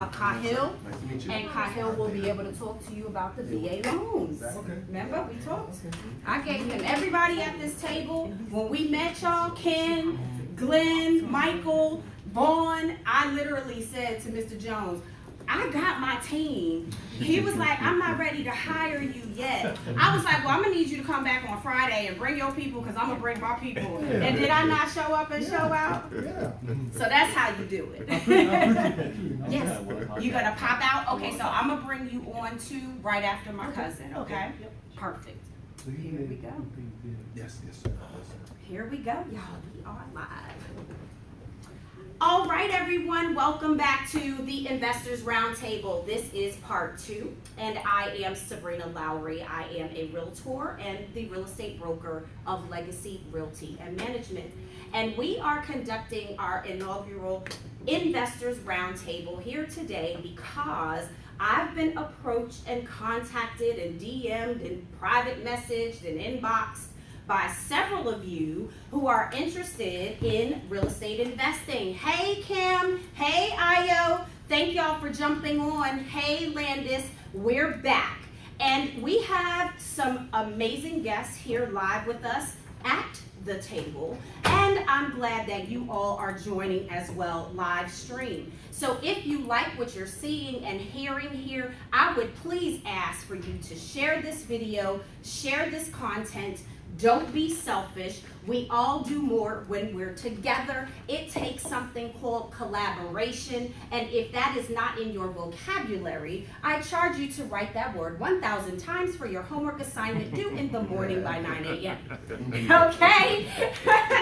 Kahil, and Kahil will be able to talk to you about the VA loans. Remember, we talked? I gave him everybody at this table. When we met y'all, Ken, Glenn, Michael, Vaughn, I literally said to Mr. Jones, I got my team. He was like, I'm not ready to hire you yet. I was like, well, I'm going to need you to come back on Friday and bring your people because I'm going to bring my people. And did I not show up and show out? Yeah. So that's how you do it. Yes. You're going to pop out? Okay, so I'm going to bring you on to right after my cousin, okay? Perfect. Here we go. Yes, sir. Here we go, y'all. We are live. All right, everyone, welcome back to the Investors Roundtable. This is part 2, and I am Sabrina Lowery. I am a realtor and the real estate broker of Legacy Realty and Management. And we are conducting our inaugural Investors Roundtable here today because I've been approached and contacted and DM'd and private messaged and inboxed by several of you who are interested in real estate investing. Hey Kim, hey Ayo, thank y'all for jumping on. Hey Landis, we're back. And we have some amazing guests here live with us at the table. And I'm glad that you all are joining as well live stream. So if you like what you're seeing and hearing here, I would please ask for you to share this video, share this content. Don't be selfish. We all do more when we're together. It takes something called collaboration. And if that is not in your vocabulary, I charge you to write that word 1,000 times for your homework assignment due in the morning by 9 a.m. Okay?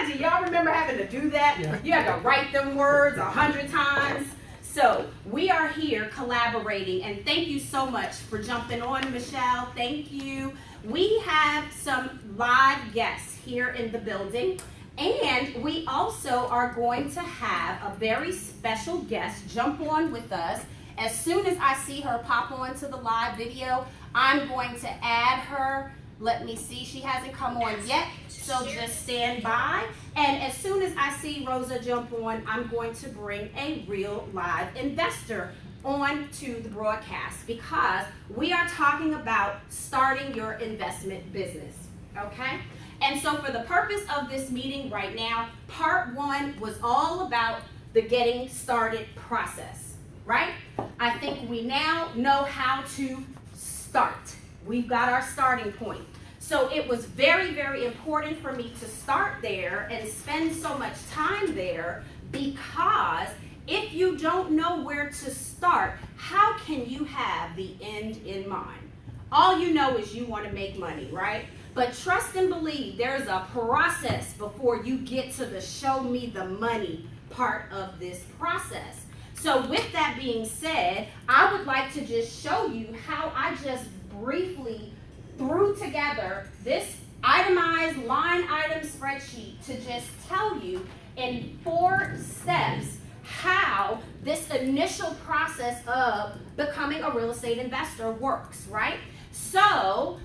Do y'all remember having to do that? Yeah. You had to write them words 100 times. So we are here collaborating, and thank you so much for jumping on, Michelle. Thank you. We have some live guests here in the building, and we also are going to have a very special guest jump on with us. As soon as I see her pop on to the live video, I'm going to add her. Let me see, she hasn't come on yet, so just stand by. And as soon as I see Rosa jump on, I'm going to bring a real live investor on to the broadcast because we are talking about starting your investment business, okay? And so for the purpose of this meeting right now, part 1 was all about the getting started process, right? I think we now know how to start. We've got our starting point. So it was very, very important for me to start there and spend so much time there because if you don't know where to start, how can you have the end in mind? All you know is you want to make money, right? But trust and believe there's a process before you get to the show me the money part of this process. So with that being said, I would like to just show you how I just briefly threw together this itemized line item spreadsheet to just tell you in 4 steps how this initial process of becoming a real estate investor works, right? So,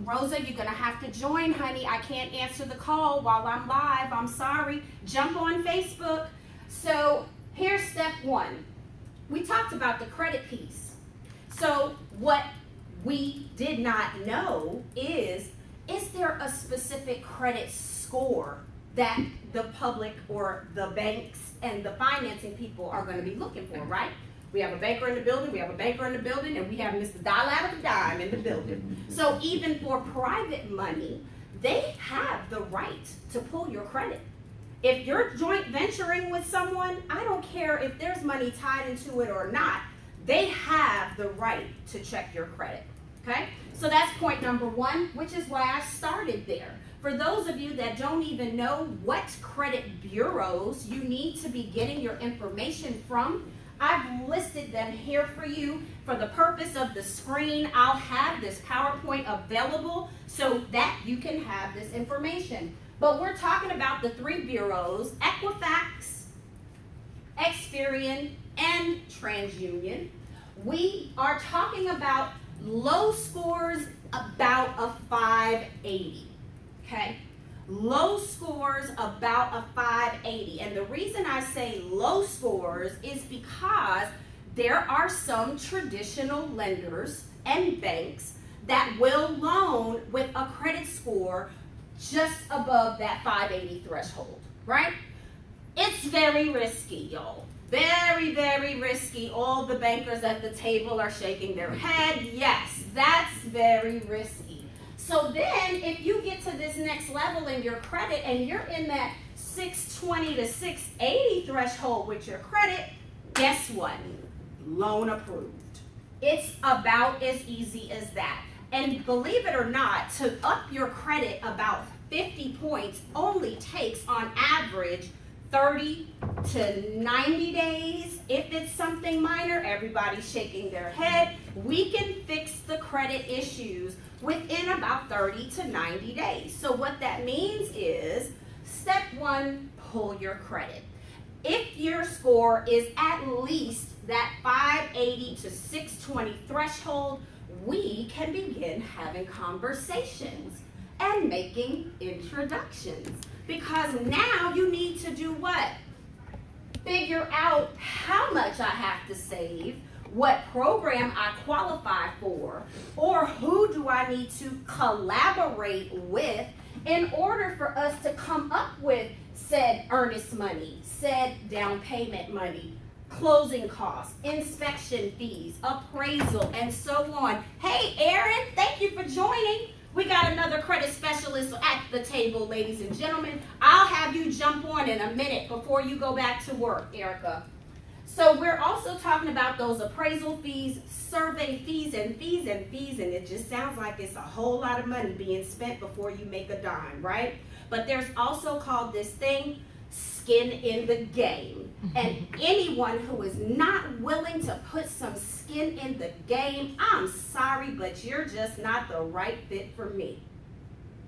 Rosa, you're gonna have to join, honey. I can't answer the call while I'm live. I'm sorry. Jump on Facebook. So here's step 1. We talked about the credit piece. So what we did not know is there a specific credit score that the public or the banks and the financing people are going to be looking for, right? We have a banker in the building, and we have Mr. Dial out of the dime in the building. So even for private money, they have the right to pull your credit. If you're joint venturing with someone, I don't care if there's money tied into it or not, they have the right to check your credit, okay? So that's point number 1, which is why I started there. For those of you that don't even know what credit bureaus you need to be getting your information from, I've listed them here for you. For the purpose of the screen, I'll have this PowerPoint available so that you can have this information. But we're talking about the 3 bureaus, Equifax, Experian, and TransUnion. We are talking about low scores about a 580. Okay, low scores about a 580. And the reason I say low scores is because there are some traditional lenders and banks that will loan with a credit score just above that 580 threshold, right? It's very risky, y'all. Very, very risky. All the bankers at the table are shaking their head. Yes, that's very risky. So then if you get to this next level in your credit and you're in that 620 to 680 threshold with your credit, guess what? Loan approved. It's about as easy as that. And believe it or not, to up your credit about 50 points only takes on average 30 to 90 days. If it's something minor, everybody's shaking their head. We can fix the credit issues within about 30 to 90 days. So what that means is, step one, pull your credit. If your score is at least that 580 to 620 threshold, we can begin having conversations and making introductions. Because now you need to do what? Figure out how much I have to save, what program I qualify for, or who do I need to collaborate with in order for us to come up with said earnest money, said down payment money, closing costs, inspection fees, appraisal, and so on. Hey, Aaron, thank you for joining. We got another credit specialist at the table, ladies and gentlemen. I'll have you jump on in a minute before you go back to work, Erica. So we're also talking about those appraisal fees, survey fees, and fees, and it just sounds like it's a whole lot of money being spent before you make a dime, right? But there's also called this thing, skin in the game. And anyone who is not willing to put some skin in the game, I'm sorry, but you're just not the right fit for me.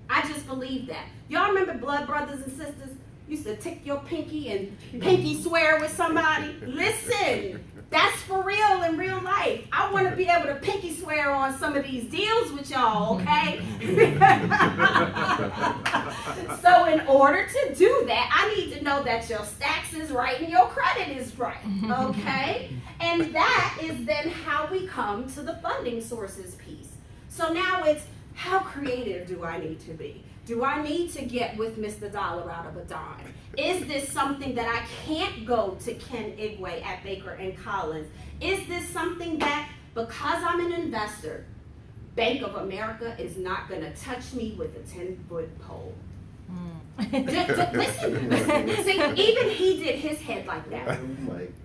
I just believe that. Y'all remember blood brothers and sisters? Used to tick your pinky and pinky swear with somebody? Listen, that's for real in real life. I want to be able to pinky swear on some of these deals with y'all, okay? So in order to do that, I need to know that your stacks is right and your credit is right, okay? And that is then how we come to the funding sources piece. So now it's, how creative do I need to be? Do I need to get with Mr. Dollar out of a dime? Is this something that I can't go to Ken Igwe at Baker and Collins? Is this something that, because I'm an investor, Bank of America is not going to touch me with a 10-foot pole? Listen. See, even he did his head like that.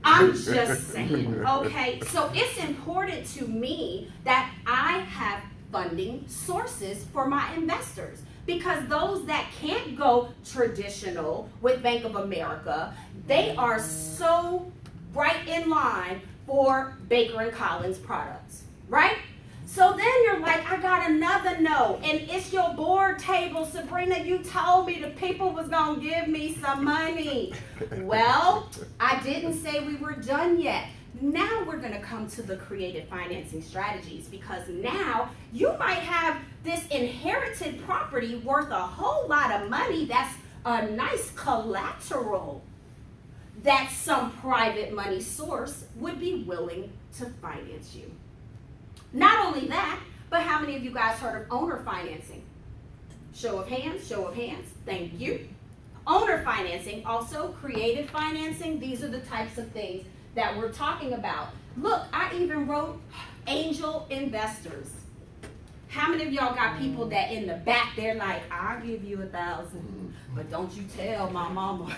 I'm just saying, okay? So it's important to me that I have funding sources for my investors. Because those that can't go traditional with Bank of America, they are so right in line for Baker and Collins products, right? So then you're like, I got another no, and it's your board table. Sabrina, you told me the people was gonna give me some money. Well, I didn't say we were done yet. Now we're going to come to the creative financing strategies, because now you might have this inherited property worth a whole lot of money that's a nice collateral that some private money source would be willing to finance you. Not only that, but how many of you guys heard of owner financing? Show of hands, thank you. Owner financing, also creative financing, these are the types of things that we're talking about. Look, I even wrote angel investors. How many of y'all got people that in the back, they're like, I'll give you 1,000, but don't you tell my mama.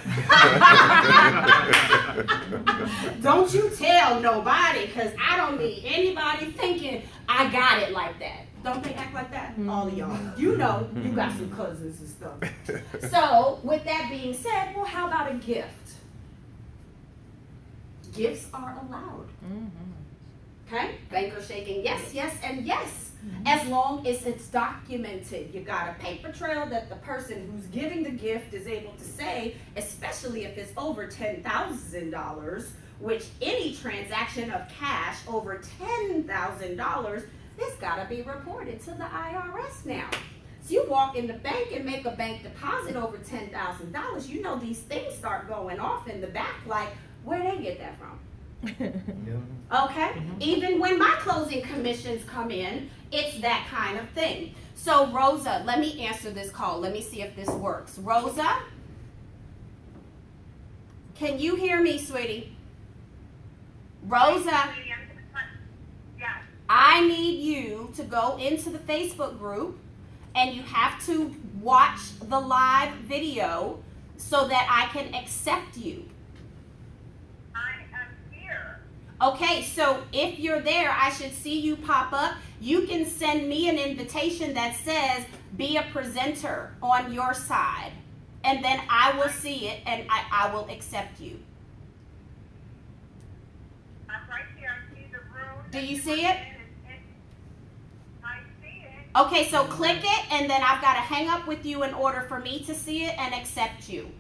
Don't you tell nobody, because I don't need anybody thinking I got it like that. Don't they act like that? All of y'all. You know, you got some cousins and stuff. So, with that being said, well, how about a gift? Gifts are allowed. Okay? Banker shaking yes, yes, and yes. As long as it's documented. You got a paper trail that the person who's giving the gift is able to say, especially if it's over $10,000, which any transaction of cash over $10,000, it's got to be reported to the IRS now. So you walk in the bank and make a bank deposit over $10,000, you know these things start going off in the back like, where they get that from? Okay? Even when my closing commissions come in, it's that kind of thing. So Rosa, let me answer this call. Let me see if this works. Rosa, can you hear me, sweetie? Rosa, I need you to go into the Facebook group and you have to watch the live video so that I can accept you. I am here. Okay, so if you're there, I should see you pop up. You can send me an invitation that says, be a presenter on your side. And then I will see it and I will accept you. I'm right here. I see the room. Do you see it? I see it. Okay, so click it and then I've got to hang up with you in order for me to see it and accept you.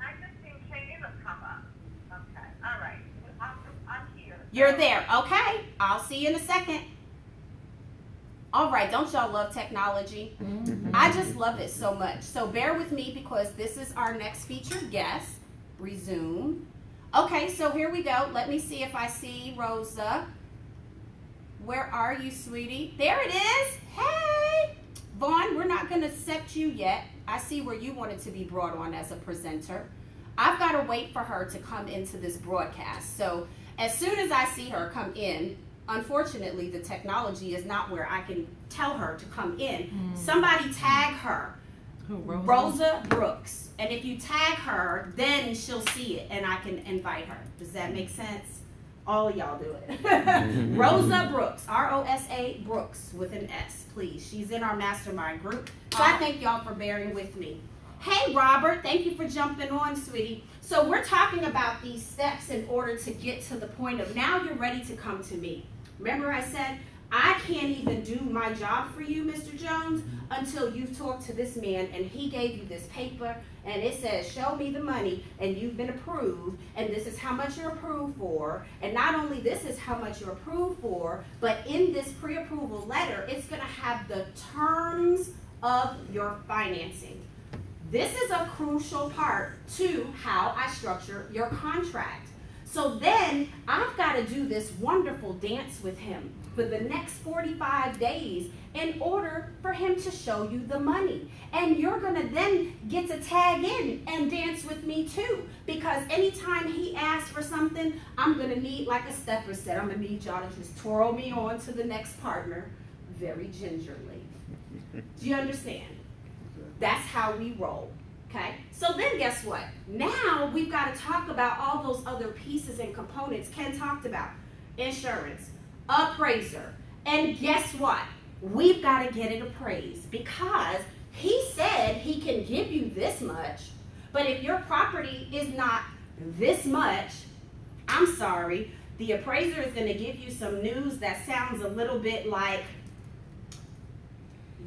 I just seen Kayla come up. Okay, all right. I'm here. You're there. Okay, I'll see you in a second. All right, don't y'all love technology? I just love it so much. So bear with me because this is our next featured guest. Resume. Okay, so here we go. Let me see if I see Rosa. Where are you, sweetie? There it is. Hey! Vaughn, we're not going to accept you yet. I see where you wanted to be brought on as a presenter. I've got to wait for her to come into this broadcast. So as soon as I see her come in, unfortunately, the technology is not where I can tell her to come in. Somebody tag her. Who, Rosa? Rosa Brooks. And if you tag her, then she'll see it and I can invite her. Does that make sense? All of y'all do it. Rosa Brooks, R-O-S-A Brooks with an S, please. She's in our mastermind group. So I thank y'all for bearing with me. Hey, Robert, thank you for jumping on, sweetie. So we're talking about these steps in order to get to the point of now you're ready to come to me. Remember I said, I can't even do my job for you, Mr. Jones, until you've talked to this man and he gave you this paper and it says, show me the money and you've been approved and this is how much you're approved for. And not only this is how much you're approved for, but in this pre-approval letter, it's gonna have the terms of your financing. This is a crucial part to how I structure your contract. So then I've got to do this wonderful dance with him for the next 45 days in order for him to show you the money. And you're going to then get to tag in and dance with me too. Because anytime he asks for something, I'm going to need, like a stepper said, I'm going to need y'all to just twirl me on to the next partner very gingerly. Do you understand? That's how we roll. Okay, so then guess what? Now we've got to talk about all those other pieces and components Ken talked about. Insurance, appraiser, and guess what? We've got to get it appraised because he said he can give you this much, but if your property is not this much, I'm sorry, the appraiser is going to give you some news that sounds a little bit like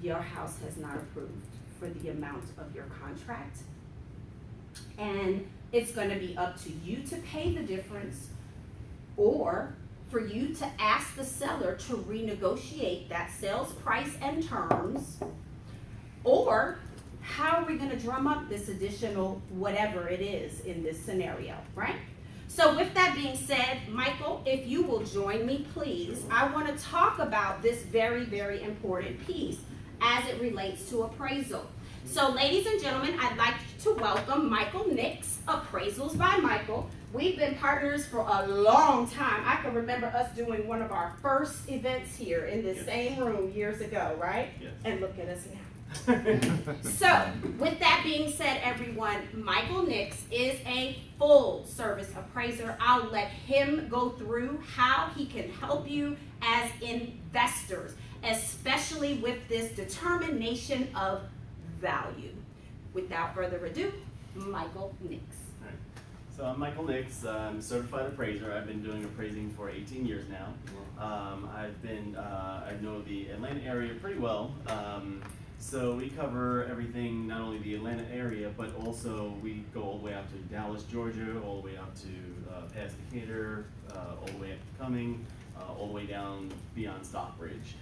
your house has not approved for the amount of your contract, and it's going to be up to you to pay the difference or for you to ask the seller to renegotiate that sales price and terms, or how are we going to drum up this additional whatever it is in this scenario, right? So with that being said, Michael, if you will join me, please, I want to talk about this very, very important piece as it relates to appraisal. So ladies and gentlemen, I'd like to welcome Michael Nix, Appraisals by Michael. We've been partners for a long time. I can remember us doing one of our first events here in this same room years ago, right? Yes. And look at us now. So with that being said, everyone, Michael Nix is a full service appraiser. I'll let him go through how he can help you as investors, especially with this determination of value. Without further ado, Michael Nix. All right. So I'm Michael Nix. I'm a certified appraiser. I've been doing appraising for 18 years now. I know the Atlanta area pretty well. So we cover everything, not only the Atlanta area, but also we go all the way out to Dallas, Georgia, all the way out to past Decatur, all the way up to Cumming, all the way down beyond Stockbridge.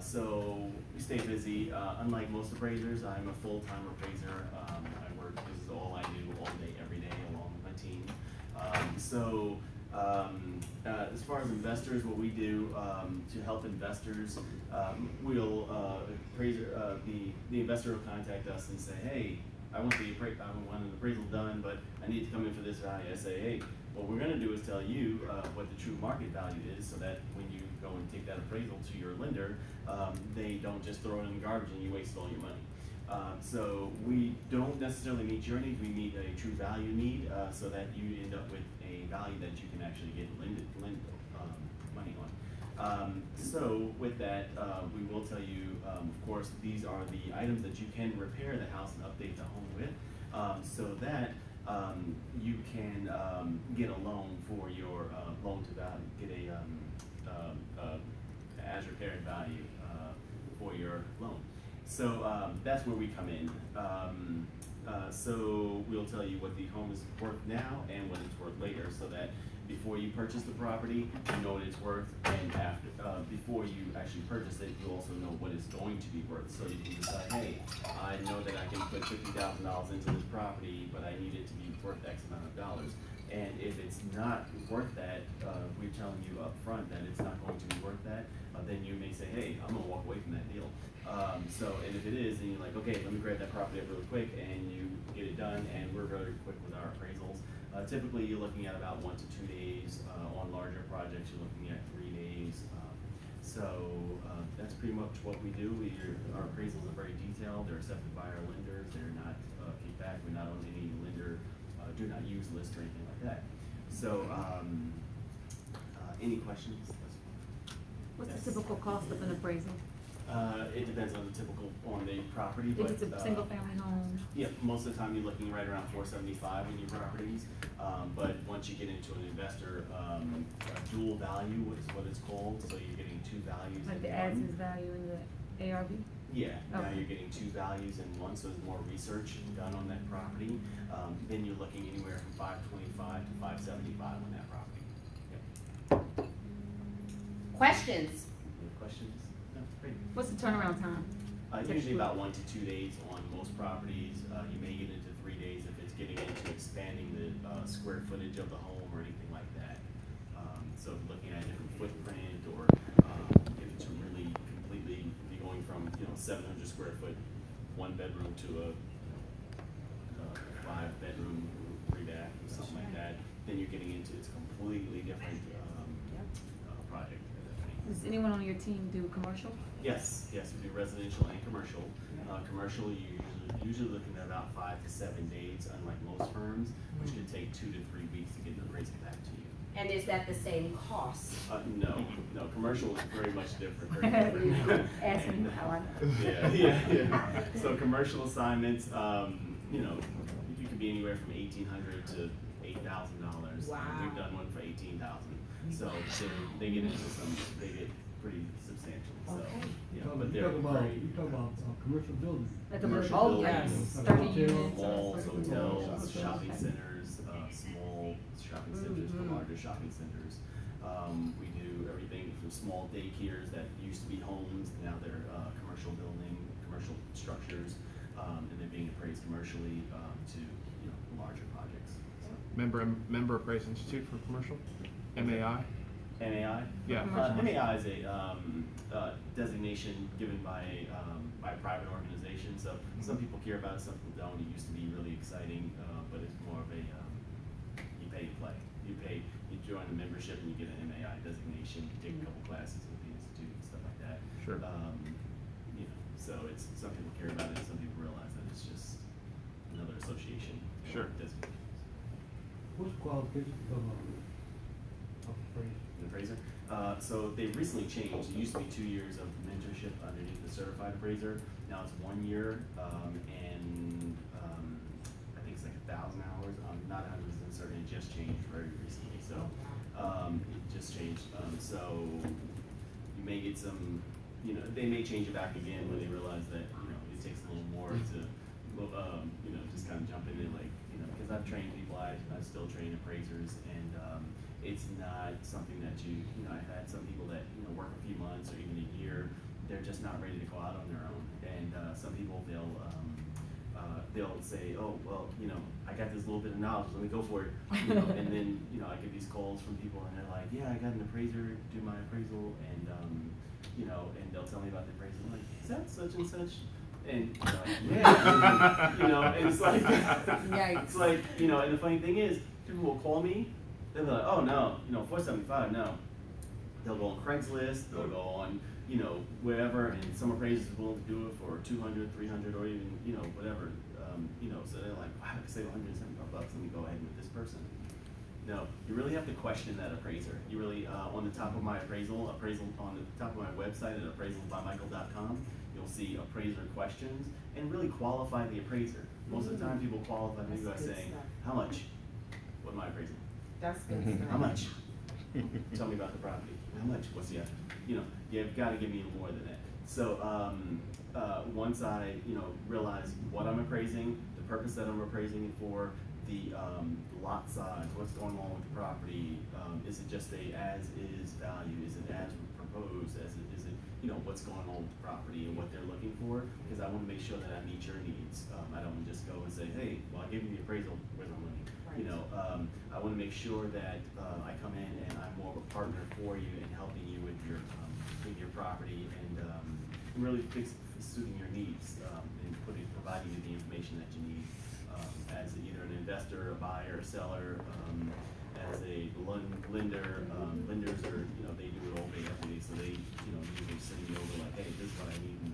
So we stay busy. Unlike most appraisers, I'm a full-time appraiser. I work, this is all I do all day, every day, along with my team. So As far as investors, what we do to help investors, we'll the investor will contact us and say, hey, I want an appraisal done, but I need to come in for this value. I say, hey, what we're going to do is tell you what the true market value is, so that when you go and take that appraisal to your lender, they don't just throw it in the garbage and you waste all your money. So we don't necessarily meet your needs, we meet a true value need, so that you end up with a value that you can actually get lend money on. So with that, we will tell you, of course, these are the items that you can repair the house and update the home with, so that you can get a loan for your loan to value, get a as repaired value for your loan. So that's where we come in. So we'll tell you what the home is worth now and what it's worth later, so that before you purchase the property, you know what it's worth, and after, before you actually purchase it, you also know what it's going to be worth. So you can decide, hey, I know that I can put $50,000 into this property, but I need it to be worth X amount of dollars. And if it's not worth that, we're telling you up front that it's not going to be worth that, then you may say, hey, I'm gonna walk away from that deal. And if it is, then you're like, okay, let me grab that property up really quick, and you get it done, and we're very quick with our appraisals. Typically, you're looking at about 1 to 2 days. On larger projects, you're looking at 3 days. That's pretty much what we do. Our appraisals are very detailed. They're accepted by our lenders. They're not kickback. We're not on any lender do not use list or anything like that. So, any questions? What's the typical cost of an appraisal? It depends on the property, If but it's a single family home? yeah, most of the time you're looking right around $475 in your properties. But once you get into an investor, dual value is what it's called. So you're getting two values. Like in the one. as is value and the ARV? Yeah, now Okay. you're getting two values in one, so there's more research done on that property. Then you're looking anywhere from $525 to $575 on that property. Yep. Questions? Any questions? No, great. What's the turnaround time? Usually about 1 to 2 days on most properties. You may get into 3 days if it's getting into expanding the square footage of the home or anything like that. So looking at a different footprint, or if it's really completely, if you're going from 700 square foot, 1 bedroom to a 5 bedroom, 3 bath, or something like that, then you're getting into it's completely different project. Does anyone on your team do commercial? Yes, we do residential and commercial. Commercial, you usually looking at about 5 to 7 days, unlike most firms, which could take 2 to 3 weeks to get an appraisal back to you. And is that the same cost? No, commercial is very much different. Very different. Ask me how I know. Yeah. So commercial assignments, you could be anywhere from $1,800 to $8,000. Wow. We've done one for $18,000. So they get pretty substantial. So Okay. but You they're talk about very commercial buildings. Like Commercial Oh, buildings, yes. 30 units. malls, or- hotels, shopping centers, small shopping centers to larger shopping centers. We do everything from small daycares that used to be homes, now they're commercial structures, and they're being appraised commercially to larger projects. So. Member Appraisal Institute for Commercial, MAI. MAI? Yeah. MAI is a designation given by a private organization. So some people care about it, some people don't. It used to be really exciting, but it's more of a you pay to play. You join a membership and you get an MAI designation. You take a couple classes with the institute and stuff like that. Sure. So it's some people care about it. Some people realize that it's just another association. Sure. Designation. What's the qualification to become a appraiser? An appraiser. So they've recently changed. It used to be 2 years of mentorship underneath the certified appraiser. Now it's 1 year, and I think it's like 1,000 hours. Not 100% certain. It just changed very recently. So it just changed. So you may get some. They may change it back again when they realize that it takes a little more to just kind of jump in and because I've trained people, I still train appraisers, and it's not something that I've had some people that work a few months or even a year, they're just not ready to go out on their own, and some people they'll they'll say, oh, well, you know, I got this little bit of knowledge, let me go for it, you know, and then, you know, I get these calls from people and they're like, yeah, I got an appraiser do my appraisal, and, you know, and they'll tell me about the appraisal, I'm like, is that such and such? And, yeah, you know, and it's like, it's like, you know, and the funny thing is, people will call me, they'll be like, oh, no, you know, 475, no. They'll go on Craigslist, they'll go on, you know, wherever, and some appraisers are willing to do it for 200, 300, or even, you know, whatever, you know, so they're like, wow, I could save $175, let me go ahead with this person. No, you really have to question that appraiser. You really, on the top of my appraisal on the top of my website at appraisalbymichael.com, you'll see appraiser questions, and really qualify the appraiser. Most of the time people qualify me by saying, how much? What am I appraising? That's good stuff. How much? Tell me about the property. How much? What's the, you know, you've got to give me more than that. So once I, you know, realize what I'm appraising, the purpose that I'm appraising it for, the lot size, what's going on with the property, is it just a as-is value? Is it as proposed? Is it, you know, what's going on with the property and what they're looking for? Because I want to make sure that I meet your needs. I don't want to just go and say, hey, well, I gave you the appraisal, where's my money? Right. You know, I want to make sure that I come in and I'm more of a partner for you in helping you with your property and really suiting your needs and providing you the information that you need as either an investor, a buyer, a seller, as a lender. Lenders are, you know, they do it all day, every day, so they, you know, usually send me over like, hey, this is what I need, and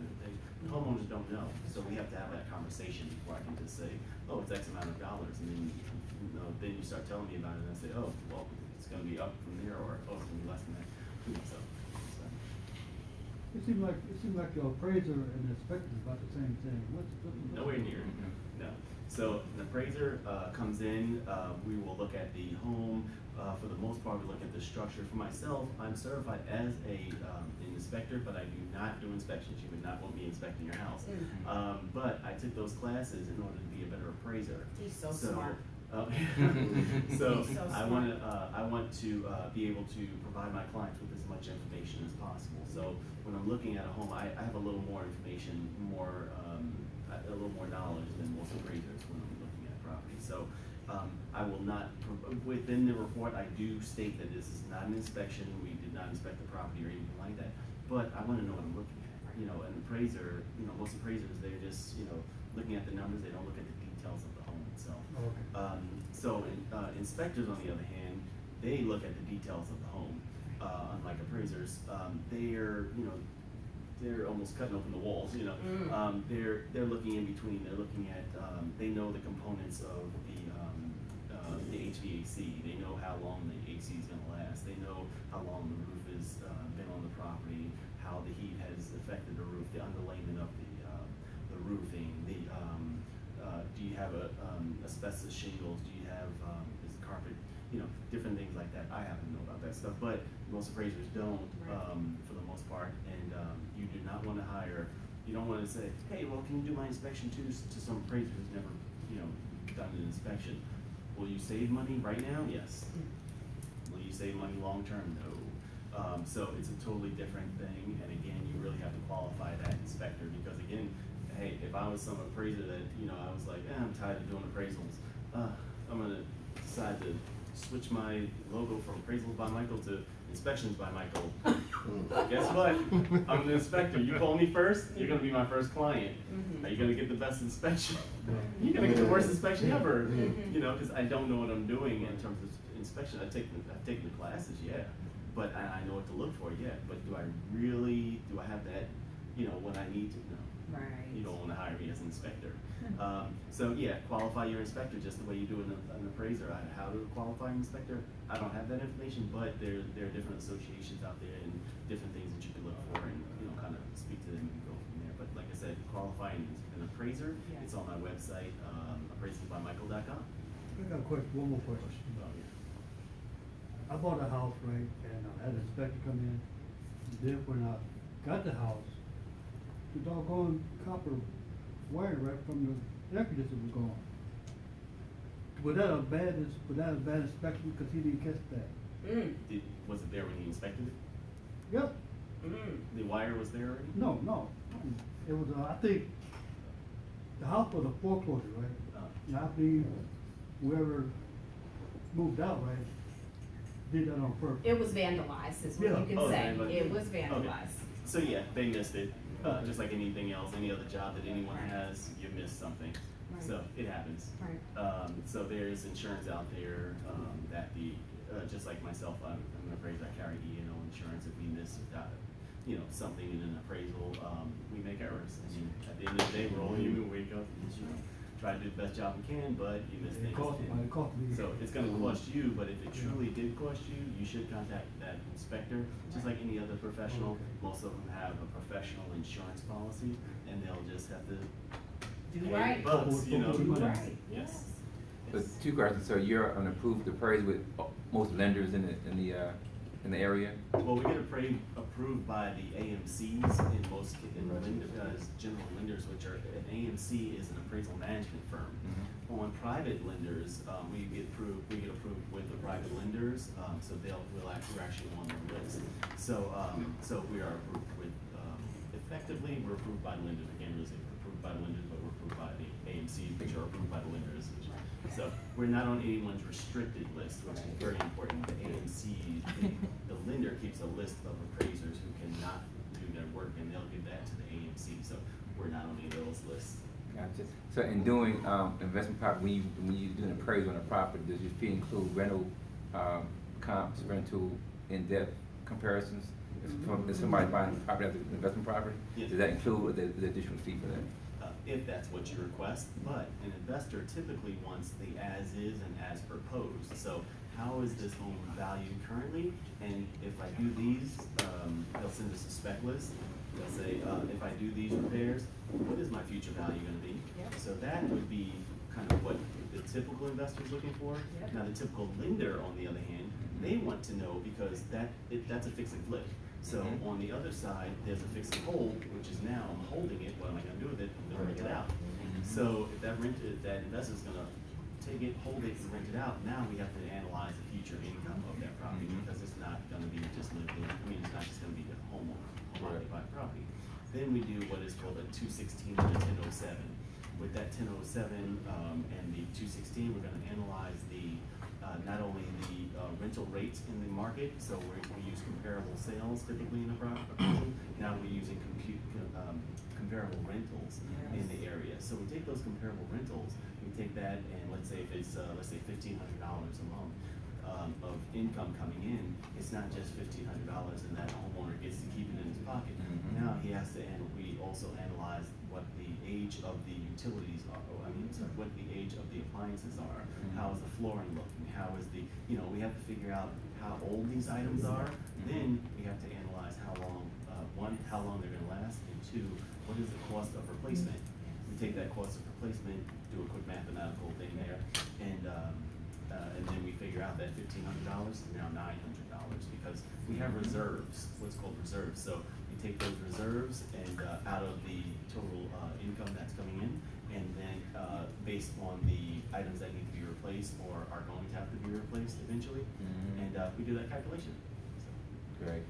the homeowners don't know, so we have to have that conversation before I can just say, oh, it's X amount of dollars, and then, you know, then you start telling me about it, and I say, oh, well, it's gonna be up from there, or, oh, it's gonna be less than that, you know, so. It seems like your appraiser and the inspector is about the same thing. What's Nowhere near, no. So an appraiser comes in, we will look at the home, for the most part we look at the structure. For myself, I'm certified as an inspector, but I do not do inspections. You would not want me inspecting your house. But I took those classes in order to be a better appraiser. He's so smart. So So I smart. want to be able to provide my clients with as much information as possible. So when I'm looking at a home, I have a little more information, a little more knowledge than most appraisers when I'm looking at property. So I will not, within the report, I do state that this is not an inspection. We did not inspect the property or anything like that. But I want to know what I'm looking at. You know, an appraiser, you know, most appraisers, they're just, you know, looking at the numbers. They don't look at the details of the home itself. Okay. So inspectors, on the other hand, they look at the details of the home. Unlike appraisers, they're, you know, they're almost cutting open the walls. You know, they're looking in between. They're looking at, they know the components of the HVAC. They know how long the AC is going to last. They know how long the roof has been on the property, how the heat has affected the roof, the underlayment of the roofing. Do you have asbestos shingles? Do you have is the carpet? You know, different things like that. I happen to know about that stuff, but most appraisers don't, for the most part. And you do not want to hire. You don't want to say, hey, well, can you do my inspection too? To some appraiser who's never, you know, done an inspection. Will you save money right now? Yes. Will you save money long term? No. So it's a totally different thing. And again, you really have to qualify that inspector because again, hey, if I was some appraiser that, you know, I was like, I'm tired of doing appraisals. I'm gonna decide to switch my logo from Appraisals by Michael to Inspections by Michael. Guess what? I'm the inspector. You call me first, you're gonna be my first client. Are you gonna get the best inspection? You're gonna get the worst inspection ever. You know, because I don't know what I'm doing in terms of inspection. I've taken the classes, yeah, but I know what to look for, yeah. But do I have that? You know, what I need to know. Right. You don't want to hire me as an inspector. So yeah, qualify your inspector just the way you do an appraiser. How to qualify an inspector? I don't have that information, but there are different associations out there and different things that you can look for and, you know, kind of speak to them and go from there. But like I said, qualifying an appraiser, it's on my website, appraisalbymichael.com. I got a question, one more question. Oh, yeah. I bought a house, right, and I had an inspector come in. Then when I got the house, the doggone copper wire right from the air conditioner was gone. Was that a bad inspection because he didn't catch that? Was it there when he inspected it? Yep. The wire was there already? No. It was, I think the house was a foreclosure, right? And I believe whoever moved out, right, did that on purpose. It was vandalized, is what Yeah. you can Oh, say. vandalized. It was Okay. vandalized. So yeah, they missed it. Just like anything else, any other job that anyone has, you miss something. Right. So it happens. Right. So there's insurance out there that just like myself, I'm an appraiser. I carry E&O insurance. If we miss something in an appraisal, we make errors. I mean, at the end of the day, we're all human. We wake up and try to do the best job we can, but you miss It things. cost me. So it's gonna cost you, but if it truly did cost you, you should contact that inspector, just like any other professional. Most of them have a professional insurance policy, and they'll just have to Do pay right. the bucks, Do right. Yes. But two questions, so you're an approved appraiser with most lenders in the area? Well, we get approved by the AMCs in general lenders, which are, an AMC is an appraisal management firm. On private lenders, we get approved with the private lenders, so we're actually on their list. So we are approved with, effectively, we're approved by the lenders. I can't really say we're approved by the lenders, but we're approved by the AMCs, which are approved by the lenders. So we're not on anyone's restricted list, which is very important. The AMC, the lender keeps a list of appraisers who cannot do their work, and they'll give that to the AMC. So we're not on any of those lists. Gotcha. So in doing investment property, when you do an appraisal on a property, does your fee include rental comps, rental in-depth comparisons? If somebody buying property as an investment property, Yes. does that include the additional fee for that? If that's what you request, but an investor typically wants the as-is and as proposed. So how is this home valued currently? And if I do these, they'll send us a spec list. They'll say, if I do these repairs, what is my future value gonna be? Yep. So that would be kind of what the typical investor is looking for. Yep. Now, the typical lender, on the other hand, they want to know because that's a fix and flip. So on the other side, there's a fix and hold, which is now I'm holding it. What am I gonna do with it? I'm gonna rent it out. So if that investor's gonna take it, hold it, and rent it out, now we have to analyze the future income of that property because it's not gonna be just lived in. I mean, it's not just gonna be the home occupied property. Then we do what is called a 216 and a 1007. With that 1007 and the 216, we're gonna analyze not only the rental rates in the market, so we use comparable sales typically in a property. Now we're using comparable rentals in the area. So we take those comparable rentals, we take that, and let's say if it's $1,500 a month of income coming in, it's not just $1,500 and that homeowner gets to keep it in his pocket. Now he has to, and we also analyze what the age of the utilities are, what the age of the appliances are. How is the flooring looking? How is we have to figure out how old these items are. Then we have to analyze how long they're gonna last, and two, what is the cost of replacement? We take that cost of replacement, do a quick mathematical thing there, and then we figure out that $1,500 is now $900 because we have reserves, what's called reserves. So we take those reserves and out of the total income that's coming in, and then based on the items that need to be replaced or are going to have to be replaced eventually, and we do that calculation. Great.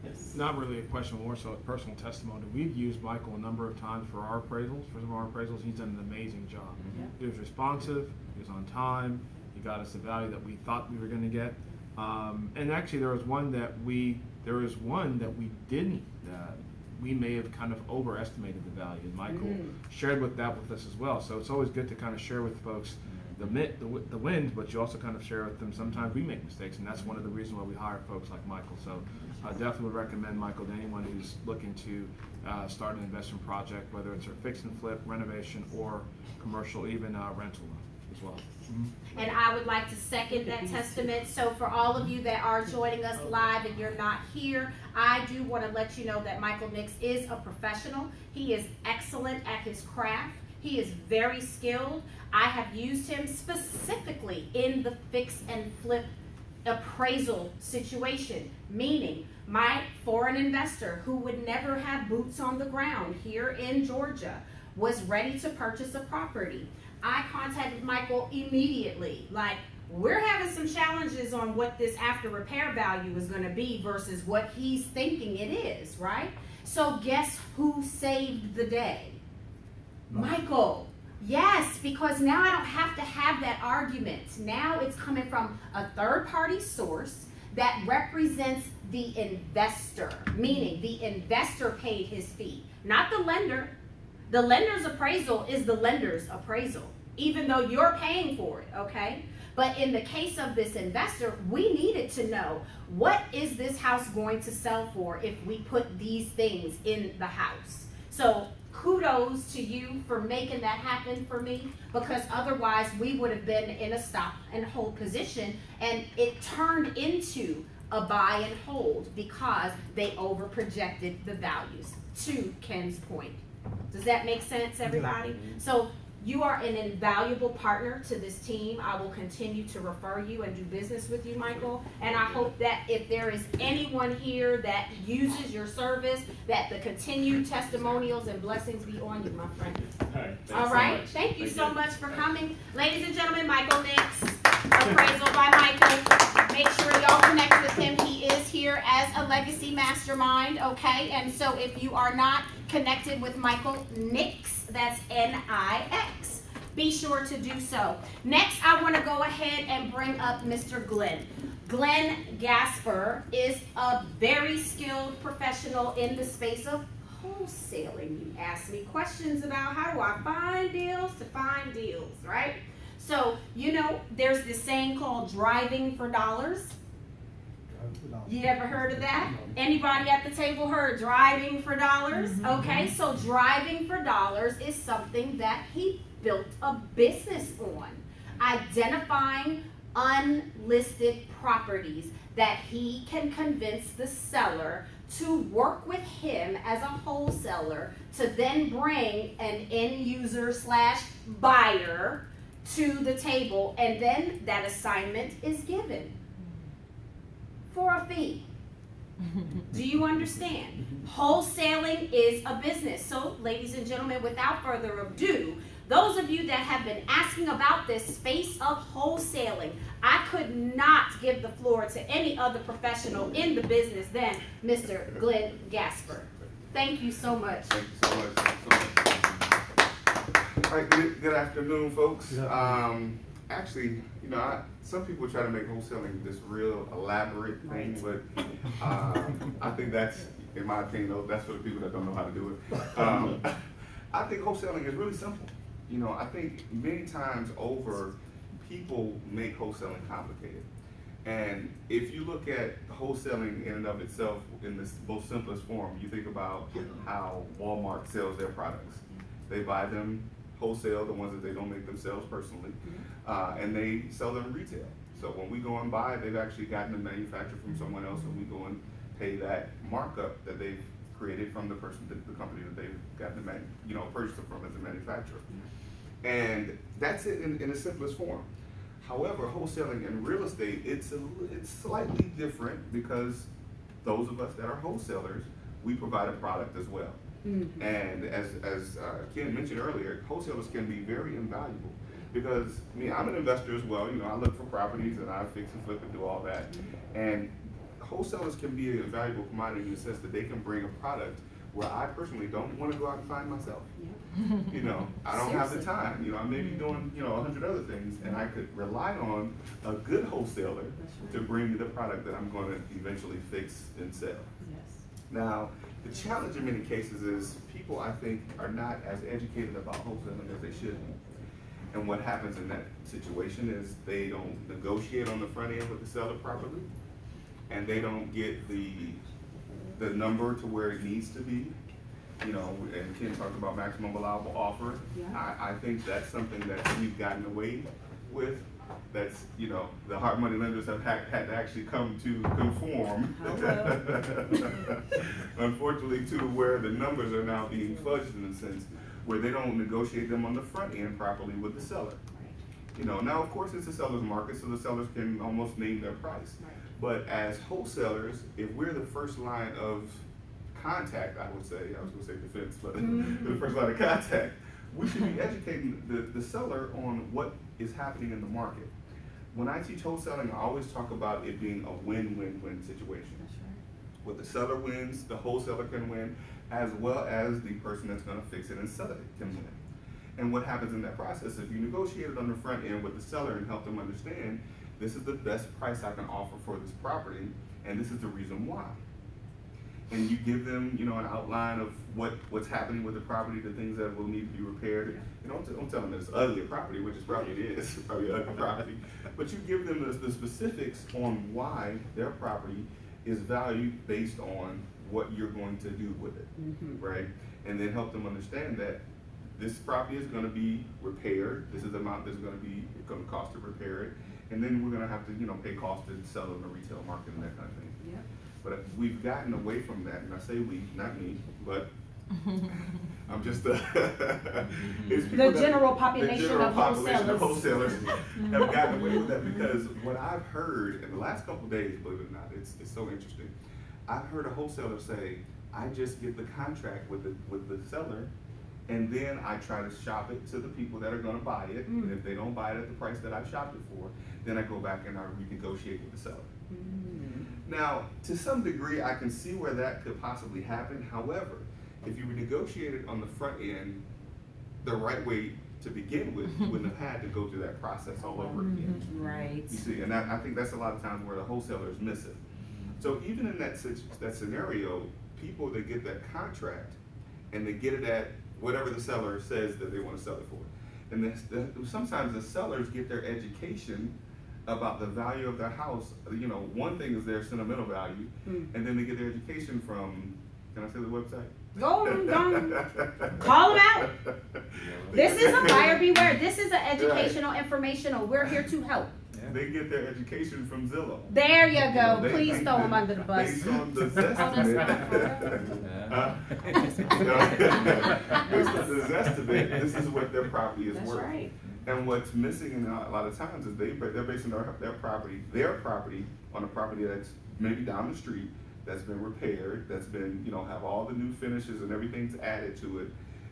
Yes. Not really a question, more so a personal testimony. We've used Michael a number of times for our appraisals. For some of our appraisals, he's done an amazing job. He was responsive, he was on time, he got us the value that we thought we were gonna get. And actually there was one that we didn't, we may have kind of overestimated the value. And Michael shared that with us as well. So it's always good to kind of share with folks the wins, but you also kind of share with them sometimes we make mistakes, and that's one of the reasons why we hire folks like Michael. So I definitely would recommend Michael to anyone who's looking to start an investment project, whether it's a fix and flip, renovation, or commercial, even rental as well. And I would like to second that testament. So for all of you that are joining us live and you're not here, I do want to let you know that Michael Nix is a professional. He is excellent at his craft. He is very skilled. I have used him specifically in the fix and flip appraisal situation, meaning my foreign investor who would never have boots on the ground here in Georgia was ready to purchase a property. I contacted Michael immediately, like, we're having some challenges on what this after repair value is going to be versus what he's thinking it is, right? So guess who saved the day? Michael, yes, because now I don't have to have that argument. Now it's coming from a third-party source that represents the investor, meaning the investor paid his fee, not the lender. The lender's appraisal is the lender's appraisal, even though you're paying for it, okay? But in the case of this investor, we needed to know, what is this house going to sell for if we put these things in the house? So kudos to you for making that happen for me, because otherwise we would have been in a stop and hold position, and it turned into a buy and hold because they over projected the values, to Ken's point. Does that make sense, everybody? So you are an invaluable partner to this team. I will continue to refer you and do business with you, Michael. And I hope that if there is anyone here that uses your service, that the continued testimonials and blessings be on you, my friend. All right. Thank you so much for coming. Ladies and gentlemen, Michael Nix, appraisal by Michael. Make sure y'all connect with him. He is here as a legacy mastermind, okay? And so if you are not connected with Michael Nix, that's N-I-X, be sure to do so. Next, I want to go ahead and bring up Mr. Glenn. Glenn Gasper is a very skilled professional in the space of wholesaling. You ask me questions about how do I find deals to find deals, right? So, you know, there's this saying called driving for dollars. You ever heard of that? Anybody at the table heard driving for dollars? Okay, so driving for dollars is something that he built a business on. Identifying unlisted properties that he can convince the seller to work with him as a wholesaler to then bring an end user / buyer to the table, and then that assignment is given for a fee. Do you understand? Wholesaling is a business. So, ladies and gentlemen, without further ado, those of you that have been asking about this space of wholesaling, I could not give the floor to any other professional in the business than Mr. Glenn Gasper. Thank you so much. Thank you so much. All right, good afternoon, folks. Actually, you know, some people try to make wholesaling this real elaborate thing, but I think that's, in my opinion, though, that's for the people that don't know how to do it. I think wholesaling is really simple. You know, I think many times over, people make wholesaling complicated. And if you look at wholesaling in and of itself in the most simplest form, you think about how Walmart sells their products. They buy them wholesale, the ones that they don't make themselves personally, and they sell them retail. So when we go and buy, they've actually gotten them manufactured from someone else, and we go and pay that markup that they've created from the person, the company that they've gotten the purchased it from as a manufacturer. And that's it in the simplest form. However, wholesaling in real estate, it's slightly different, because those of us that are wholesalers, we provide a product as well. And as Ken mentioned earlier, wholesalers can be very invaluable, because I'm an investor as well. You know, I look for properties and I fix and flip and do all that. And wholesalers can be a valuable commodity in the sense that they can bring a product where I personally don't want to go out and find myself. You know, I don't have the time. You know, I may be doing 100 other things, and I could rely on a good wholesaler to bring me the product that I'm going to eventually fix and sell. Now, the challenge in many cases is people, I think, are not as educated about wholesaling as they should be. And what happens in that situation is they don't negotiate on the front end with the seller properly, and they don't get the number to where it needs to be. You know, and Ken talked about maximum allowable offer. I think that's something that we've gotten away with. That's, the hard money lenders have had to actually come to conform, unfortunately, to where the numbers are now being fudged in a sense, where they don't negotiate them on the front end properly with the seller. You know, now of course it's the seller's market, so the sellers can almost name their price. But as wholesalers, if we're the first line of contact, I was going to say defense, but the first line of contact, we should be educating the seller on what is happening in the market. When I teach wholesaling, I always talk about it being a win-win-win situation. That's right. Where the seller wins, the wholesaler can win, as well as the person that's going to fix it and sell it can win. And what happens in that process, if you negotiate it on the front end with the seller and help them understand, this is the best price I can offer for this property, and this is the reason why. And you give them, you know, an outline of what's happening with the property, the things that will need to be repaired. You don't tell them that it's ugly a property, which is probably it is, probably an ugly property. But you give them the specifics on why their property is valued based on what you're going to do with it, right? And then help them understand that this property is going to be repaired. This is the amount that's going to cost to repair it, and then we're going to have to, you know, pay costs to sell it in the retail market and that kind of thing. Yep. But we've gotten away from that, and I say we, not me, but I'm just it's people The general population the general of population of wholesalers. wholesalers have gotten away with that, because what I've heard in the last couple of days, believe it or not, it's so interesting. I've heard a wholesaler say, I just get the contract with the seller, and then I try to shop it to the people that are gonna buy it, and if they don't buy it at the price that I shopped it for, then I go back and I renegotiate with the seller. Now, to some degree, I can see where that could possibly happen. However, if you renegotiate it on the front end the right way to begin with, you wouldn't have had to go through that process all over again. Right. You see, and I think that's a lot of times where the wholesalers miss it. So even in that scenario, people that get that contract and they get it at whatever the seller says that they want to sell it for. And sometimes the sellers get their education about the value of their house. You know, one thing is their sentimental value, and then they get their education from, can I say the website? Go, call them out. This is a buyer beware. This is an educational, informational. We're here to help. They get their education from Zillow. There you go. They Please think throw that them under the bus. Based on the Oh, that's based on the zestimate, this is what their property is That's worth. right. And what's missing a lot of times is they're basing their property on a property that's maybe down the street, that's been repaired, that's been, you know, have all the new finishes and everything's added to it,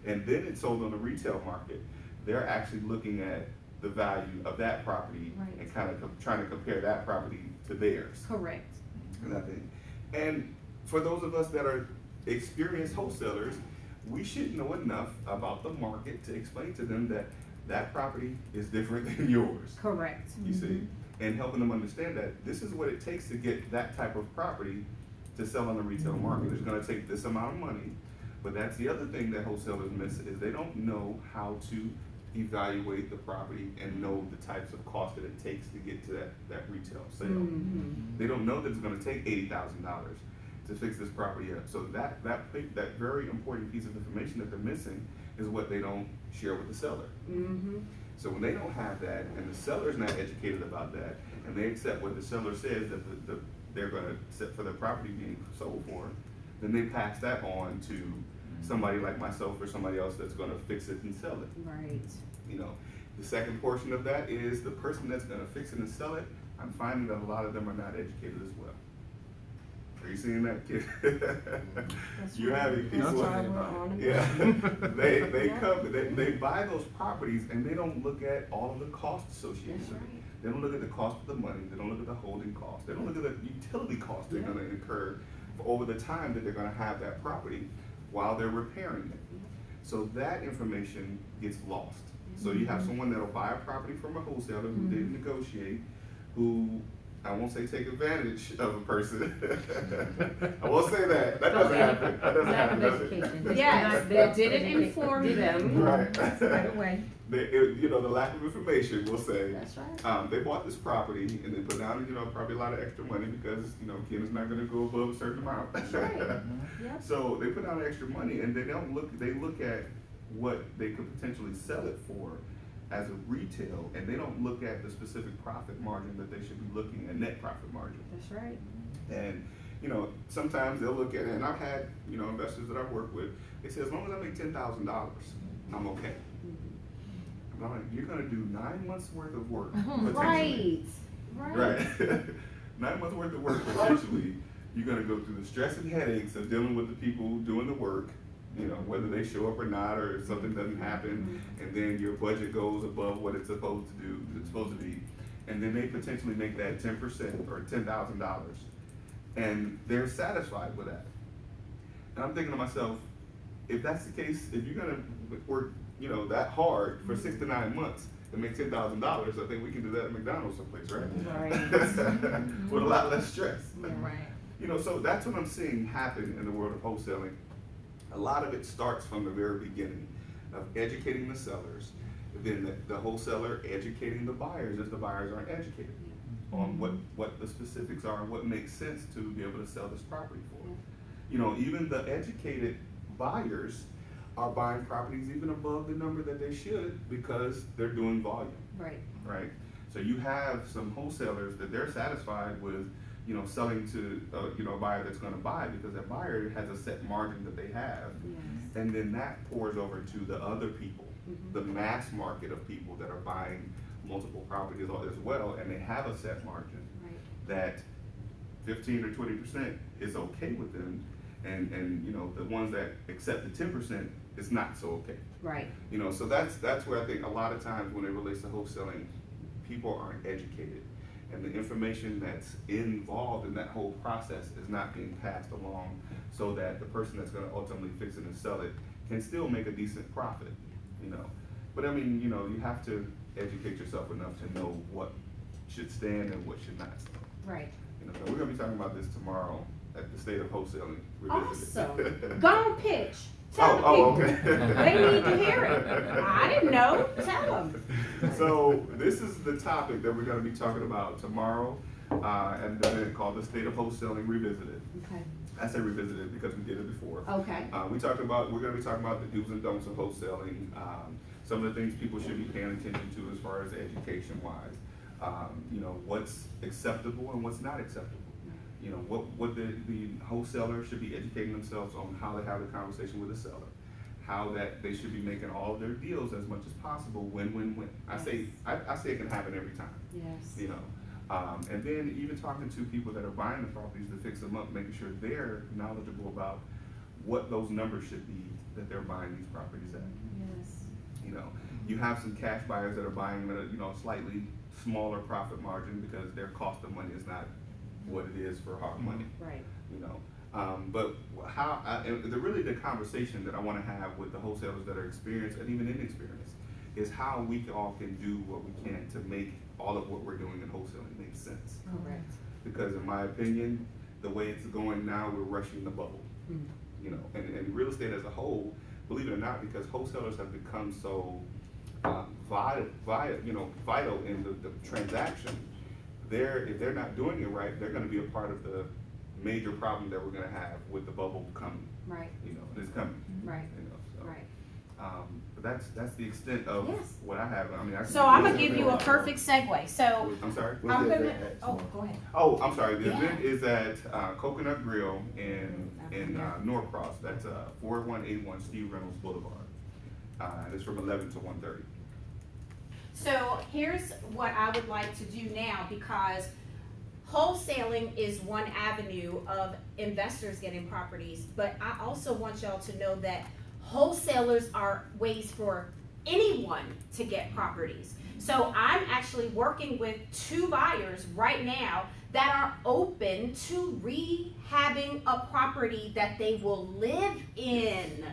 and then it's sold on the retail market. They're actually looking at the value of that property Right. and kind of trying to compare that property to theirs. Correct. And I think, and for those of us that are experienced wholesalers, we should know enough about the market to explain to them that that property is different than yours. Correct. You see, and helping them understand that this is what it takes to get that type of property to sell on the retail market. It's gonna take this amount of money, but that's the other thing that wholesalers miss, is they don't know how to evaluate the property and know the types of cost that it takes to get to that retail sale. They don't know that it's gonna take $80,000 to fix this property up. So that very important piece of information that they're missing is what they don't share with the seller. So when they don't have that, and the seller's not educated about that, and they accept what the seller says that they're gonna set for their property being sold for, then they pass that on to somebody like myself or somebody else that's gonna fix it and sell it. Right. You know, the second portion of that is the person that's gonna fix it and sell it. I'm finding that a lot of them are not educated as well. Are you seeing that, kid? You're having people. That's why we're on it. Yeah, they buy those properties and they don't look at all of the costs associated That's with it. right. They don't look at the cost of the money. They don't look at the holding cost. They don't look at the utility costs they're gonna incur over the time that they're gonna have that property while they're repairing it. So that information gets lost. So you have someone that'll buy a property from a wholesaler who didn't negotiate, who, I won't say take advantage of a person. I won't say that. That doesn't happen. That doesn't happen, does it? Yes, they didn't inform them. Right. Right away. You know, the lack of information, we'll say. That's right. They bought this property and they put down, you know, probably a lot of extra money because, you know, Ken is not gonna go above a certain amount. That's right. Yep. So they put down extra money and they look at what they could potentially sell it for as a retail, and they don't look at the specific profit margin that they should be looking at, net profit margin. That's right. And, you know, sometimes they'll look at it, and I've had, you know, investors that I've worked with, they say, as long as I make $10,000, I'm okay. I'm like, you're gonna do 9 months worth of work. potentially. Right. Right. 9 months worth of work, potentially. You're gonna go through the stress and headaches of dealing with the people doing the work, you know, whether they show up or not, or something doesn't happen, and then your budget goes above what it's supposed to be, and then they potentially make that 10% or $10,000, and they're satisfied with that. And I'm thinking to myself, if that's the case, if you're gonna work you know, that hard for 6 to 9 months to make $10,000, I think we can do that at McDonald's someplace, right? Right. With a lot less stress. Right. You know, so that's what I'm seeing happen in the world of wholesaling. A lot of it starts from the very beginning of educating the sellers, then the wholesaler educating the buyers if the buyers aren't educated on what the specifics are and what makes sense to be able to sell this property for. You know, even the educated buyers are buying properties even above the number that they should because they're doing volume, Right. right? So you have some wholesalers that they're satisfied with, you know, selling to, you know, a buyer that's gonna buy because that buyer has a set margin that they have. Yes. And then that pours over to the other people, the mass market of people that are buying multiple properties as well, and they have a set margin Right. that 15 or 20% is okay with them, and you know, the ones that accept the 10% is not so okay. Right. You know, so that's where I think a lot of times when it relates to wholesaling, people aren't educated, and the information that's involved in that whole process is not being passed along so that the person that's gonna ultimately fix it and sell it can still make a decent profit, you know. But I mean, you know, you have to educate yourself enough to know what should stand and what should not stand. Right. You know, so we're gonna be talking about this tomorrow at the State of Wholesaling Revisited. Awesome. Go on, pitch. Tell the Oh, people. okay. They need to hear it. I didn't know. Tell them. So this is the topic that we're gonna be talking about tomorrow at an event called the State of Wholesaling Revisited. Okay. I say revisited because we did it before. Okay. We're gonna be talking about the do's and don'ts of wholesaling, some of the things people should be paying attention to as far as education wise. You know, what's acceptable and what's not acceptable. You know, what the wholesaler should be educating themselves on how to have a conversation with the seller. How that they should be making all of their deals as much as possible win-win-win. I say it can happen every time. Yes. You know, and then even talking to people that are buying the properties to fix them up, making sure they're knowledgeable about what those numbers should be that they're buying these properties at. Yes. You know, you have some cash buyers that are buying at a, you know, slightly smaller profit margin because their cost of money is not what it is for hard money. Right. You know, but really the conversation that I want to have with the wholesalers that are experienced and even inexperienced is how we all can do what we can to make all of what we're doing in wholesaling make sense. Correct. Because in my opinion, the way it's going now, we're rushing the bubble. You know, and real estate as a whole, believe it or not, because wholesalers have become so vital in the transaction. If they're not doing it right, they're going to be a part of the major problem that we're going to have with the bubble coming. Right. You know, it's coming. Right. You know, so, Right. but that's the extent of Yes. what I have. I mean, So I'm gonna give you a perfect segue. So I'm sorry. I'm gonna. Oh, go ahead. Oh, I'm sorry. The Yeah. event is at Coconut Grill in Norcross. That's 4181 Steve Reynolds Boulevard. And it's from 11 to 1:30. So here's what I would like to do now, because wholesaling is one avenue of investors getting properties, but I also want y'all to know that wholesalers are ways for anyone to get properties. So I'm actually working with 2 buyers right now that are open to rehabbing a property that they will live in.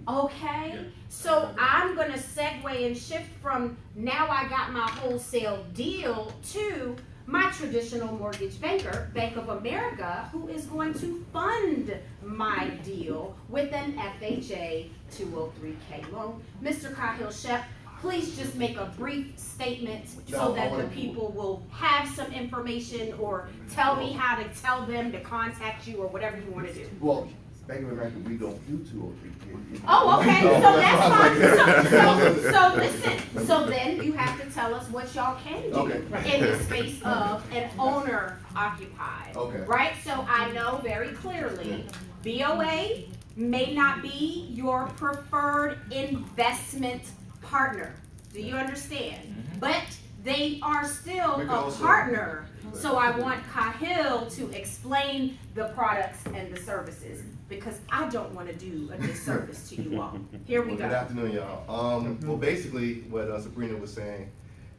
Okay? So I'm gonna segue and shift from now I got my wholesale deal to my traditional mortgage banker, Bank of America, who is going to fund my deal with an FHA 203K loan. Mr. Cahill Shep, please just make a brief statement so that the people will have some information, or tell me how to tell them to contact you, or whatever you want to do. Well, Bank of America, we don't do 203K. Oh, okay, so that's fine. So listen, so then you have to tell us what y'all can do Okay. in the space of an owner occupied. Okay. Right, so I know very clearly, BOA may not be your preferred investment partner. Do you understand? But they are still We can a also- partner. So I want Cahill to explain the products and the services, because I don't want to do a disservice to you all. Here we Well, good go. afternoon, y'all. Well, basically, what Sabrina was saying,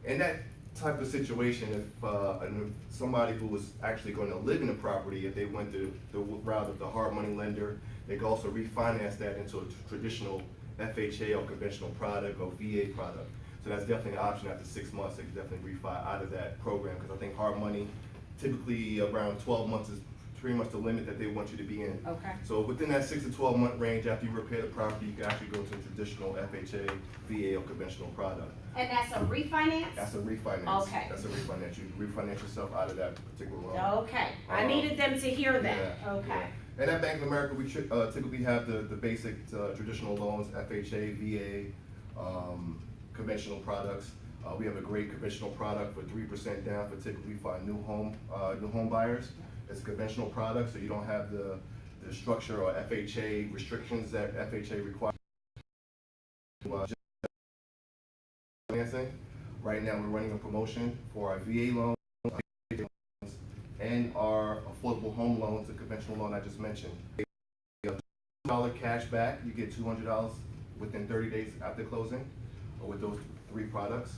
in that type of situation, if somebody who was actually going to live in the property, if they went the route of the hard money lender, they could also refinance that into a traditional FHA or conventional product or VA product. So that's definitely an option after 6 months. They can definitely refi out of that program, because I think hard money, typically around 12 months is pretty much the limit that they want you to be in. Okay. So within that 6 to 12 month range, after you repair the property, you can actually go to a traditional FHA, VA, or conventional product. And that's a refinance? That's a refinance. Okay. That's a refinance. You refinance yourself out of that particular loan. Okay, I needed them to hear that, Yeah, okay. yeah. And at Bank of America, we typically have the basic traditional loans, FHA, VA, conventional products. We have a great conventional product for 3% down for typically for new home buyers. It's a conventional product, so you don't have the structure or FHA restrictions that FHA requires. Financing. Right now, we're running a promotion for our VA loans and our affordable home loans, the conventional loan I just mentioned. $2 cash back, you get $200 within 30 days after closing, with those 3 products.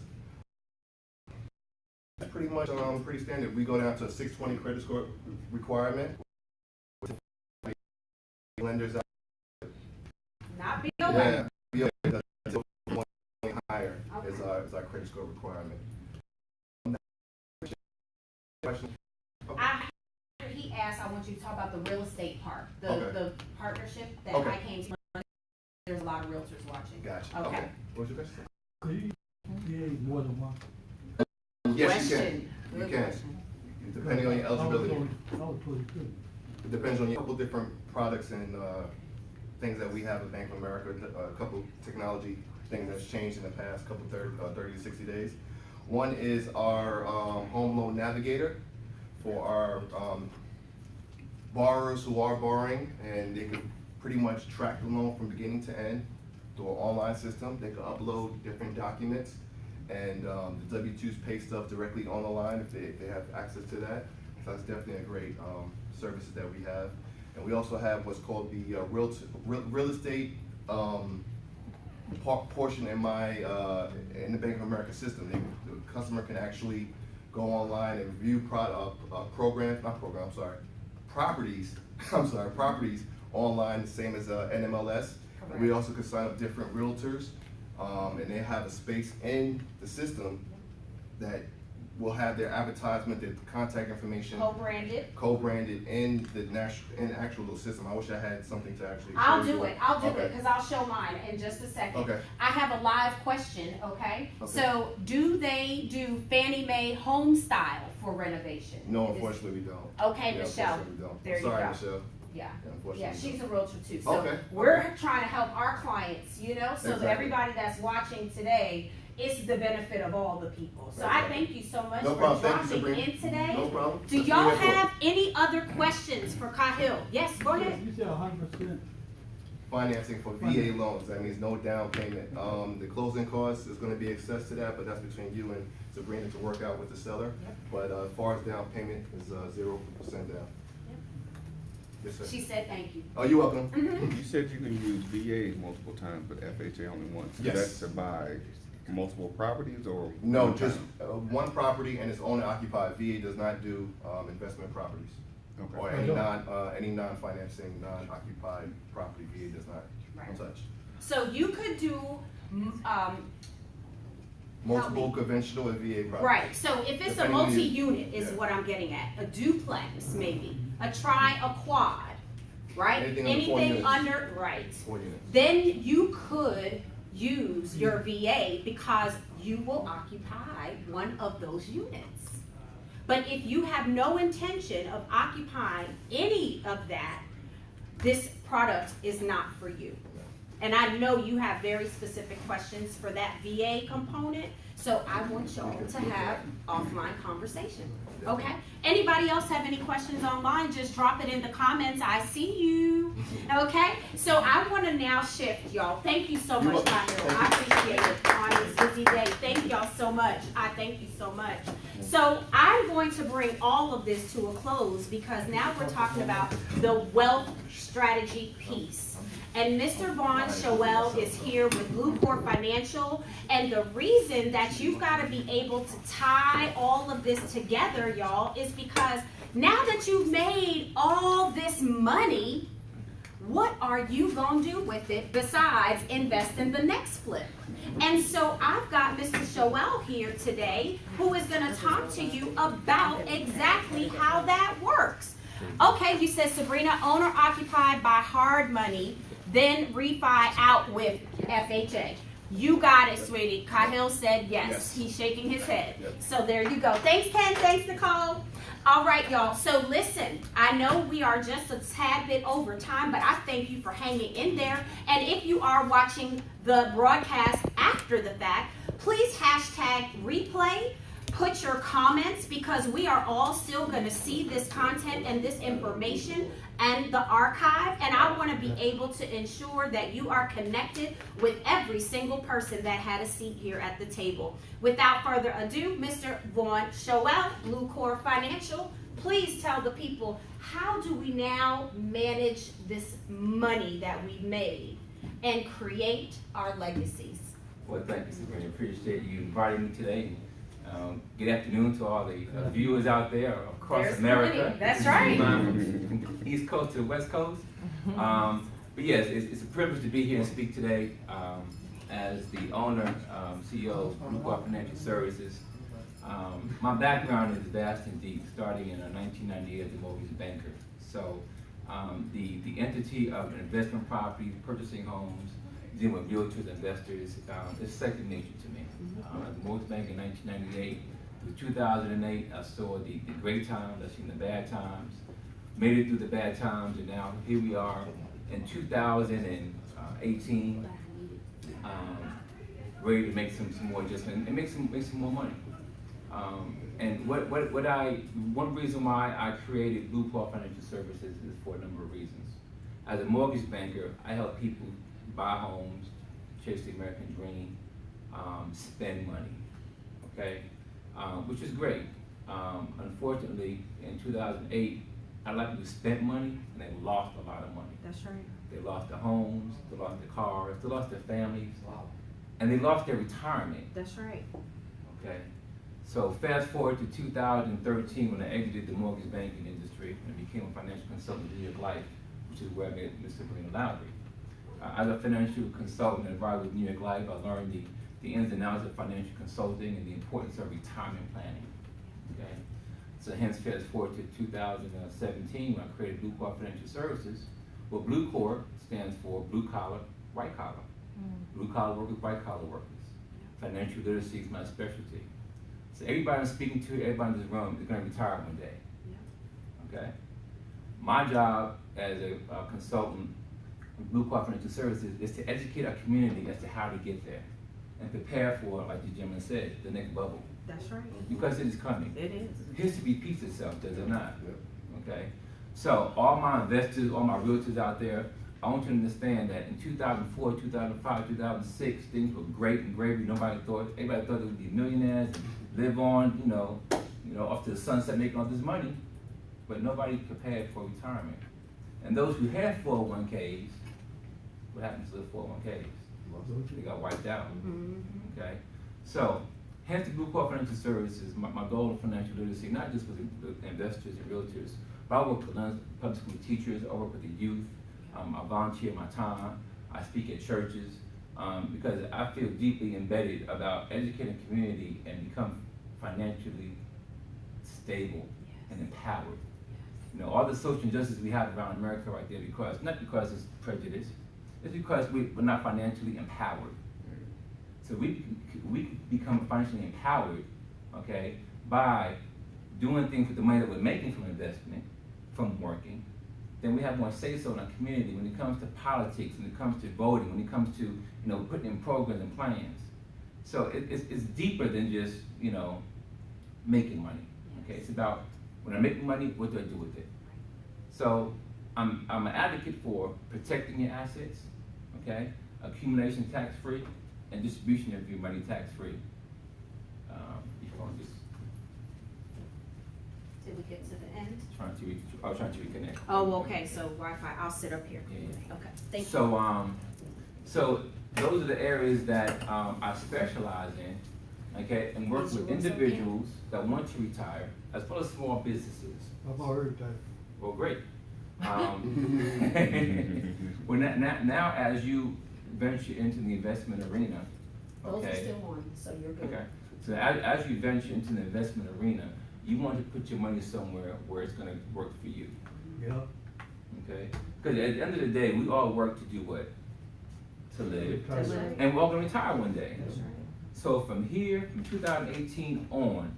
That's pretty much pretty standard. We go down to a 620 credit score requirement. Lenders Not big away. yeah, higher is our credit score requirement. Question? After he asked, I want you to talk about the real estate part, the partnership that I came to. There's a lot of realtors watching. Gotcha. Okay. What's your question? Could you create more than one? Yes, you can. Question. You Good can. question. Depending on your eligibility. I was told you couldn't. It depends on a couple different products and things that we have at Bank of America, a couple technology things that's changed in the past couple 30 to 60 days. One is our home loan navigator for our borrowers who are borrowing, and they can pretty much track the loan from beginning to end through an online system. They can upload different documents and the W-2s, pay stuff directly on the line if they have access to that. So that's definitely a great services that we have. And we also have what's called the real estate portion in in the Bank of America system. The customer can actually go online and view properties online, the same as NMLS. And we also can sign up different realtors, and they have a space in the system that will have their advertisement, their contact information, co-branded in the actual little system. I wish I had something to actually. I'll do it because I'll show mine in just a second. Okay. I have a live question. Okay. So, do they do Fannie Mae home style for renovation? No, unfortunately we don't. Okay, Yeah, Michelle. unfortunately we don't. There you Sorry, go. Michelle. Yeah. Unfortunately Yeah, we she's don't. a realtor too. So Okay. we're trying to help our clients, so Exactly. everybody that's watching today, it's the benefit of all the people. So I thank you so much No for problem. Thank you, dropping Sabrina. in today. No problem. Do Let's y'all bring that have any other questions for Kahil? Yes, go ahead. You said 100%. Financing for VA loans, that means no down payment. The closing cost is gonna be excess to that, but that's between you and Sabrina to work out with the seller. But as far as down payment is 0% down. Yes, sir. She said thank you. Oh, you're welcome. You said you can use VA multiple times, but FHA only once. Yes. Is that to buy multiple properties or? No, one just time? one property and it's owner occupied. VA does not do investment properties. Okay. Or any non-financing, non-occupied property, VA does not touch. So you could do, Multiple conventional and VA properties. right, so if it's a Depending on multi-unit is yeah. what I'm getting at, a duplex maybe, a a quad, right? Anything under 4 units. under, right. 4 units. Then you could use your VA because you will occupy one of those units. But if you have no intention of occupying any of that, this product is not for you. And I know you have very specific questions for that VA component, so I want y'all to have offline conversation, okay? Anybody else have any questions online, just drop it in the comments, I see you, okay? So I wanna now shift, y'all. Thank you so much, Kahil. I appreciate it on this busy day. Thank y'all so much. I thank you so much. So I'm going to bring all of this to a close because now we're talking about the wealth strategy piece. And Mr. Vaughn Shoel is here with Blueport Financial. And the reason that you've got to be able to tie all of this together, y'all, is because now that you've made all this money, what are you gonna do with it besides invest in the next flip? And so I've got Mr. Shoel here today who is gonna talk to you about exactly how that works. Okay, you said, Sabrina, owner occupied by hard money, then refi out with FHA. You got it, sweetie. Kahil said yes. He's shaking his head. So there you go. Thanks, Ken. Thanks, Nicole. All right, y'all. So listen, I know we are just a tad bit over time, but I thank you for hanging in there. And if you are watching the broadcast after the fact, please hashtag replay. Put your comments, because we are all still going to see this content and this information and the archive, and I want to be able to ensure that you are connected with every single person that had a seat here at the table. Without further ado, Mr. Vaughn Shoel, Blue Core Financial, please tell the people, how do we now manage this money that we've made and create our legacies? Well, thank you, Sabrina. Appreciate you inviting me today. Good afternoon to all the viewers out there across There's America. plenty. That's right. From East Coast to the West Coast. But yes, it's a privilege to be here and speak today as the owner, CEO of Blue Core Financial Services. My background is vast and deep, starting in 1998 as a mortgage banker. So the entity of investment property, purchasing homes, dealing with realtors, investors, is second nature to me. As a mortgage banker in 1998 through 2008, I saw the great times, I've seen the bad times, made it through the bad times, and now here we are in 2018, ready to make some more adjustments and make some more money. And one reason why I created Blue Core Financial Services is for a number of reasons. As a mortgage banker, I help people buy homes, chase the American dream, spend money, okay? Which is great. Unfortunately, in 2008, a lot of people spent money and they lost a lot of money. That's right. They lost their homes, they lost their cars, they lost their families, and they lost their retirement. That's right. Okay? So fast forward to 2013 when I exited the mortgage banking industry and became a financial consultant in New York Life, which is where I met Ms. Sabrina Lowery. As a financial consultant and advisor with New York Life, I learned the ins and outs of financial consulting and the importance of retirement planning. Okay? So hence fast forward to 2017 when I created Blue Core Financial Services. Well, Blue Core stands for blue collar, white collar. Blue collar workers, white collar workers. Financial literacy is my specialty. So everybody I'm speaking to, everybody in this room is going to retire one day. Okay? My job as a consultant in Blue Core Financial Services is to educate our community as to how to get there and prepare for, like the gentleman said, the next bubble. That's right. Because it is coming. It is. History repeats itself, does it not? Okay? So all my investors, all my realtors out there, I want you to understand that in 2004, 2005, 2006, things were great and gravy. Everybody thought they would be millionaires and live on, you know, off to the sunset making all this money, but nobody prepared for retirement. And those who had 401ks, what happens to the 401ks? They got wiped out. Okay? So, hence the Blue Core Financial Services, my goal of financial literacy, not just with the investors and realtors, but I work with public school teachers, I work with the youth, I volunteer my time, I speak at churches, because I feel deeply embedded about educating the community and become financially stable and empowered. You know, all the social injustice we have around America right there, not because it's prejudice, it's because we're not financially empowered. So we become financially empowered, okay, by doing things with the money that we're making from investment, from working. Then we have more say-so in our community when it comes to politics, when it comes to voting, when it comes to, putting in programs and plans. So it's deeper than just, making money. Okay, it's about when I make money, what do I do with it? So I'm an advocate for protecting your assets, okay, accumulation tax-free, and distribution of your money tax-free. Did we get to the end? I was trying to reconnect. Oh, okay, so Wi-Fi, I'll sit up here. Yeah. Okay, thank you. So those are the areas that I specialize in, okay, and work with individuals that want to retire, as well as small businesses. I've already retired. Well, great. Well, now as you venture into the investment arena, Those are okay? still on, so you're good. Okay, so as you venture into the investment arena, you want to put your money somewhere where it's gonna work for you, Yep. okay? Because at the end of the day, we all work to do what? To live. That's right. And we're all gonna retire one day. That's right. So from here, from 2018 on,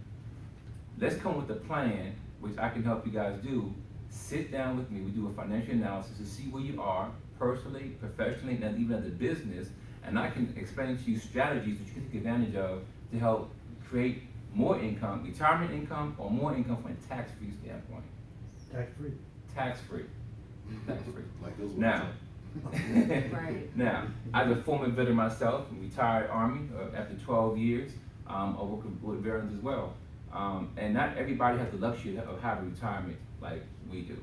let's come with a plan, which I can help you guys do. Sit down with me, we do a financial analysis to see where you are, personally, professionally, and even as a business, and I can explain to you strategies that you can take advantage of to help create more income, retirement income, or more income from a tax-free standpoint. Tax-free. Tax-free. Tax-free. Like those Now, Right. now, as a former veteran myself, retired Army after 12 years, I work with veterans as well. And not everybody has the luxury of having retirement like we do,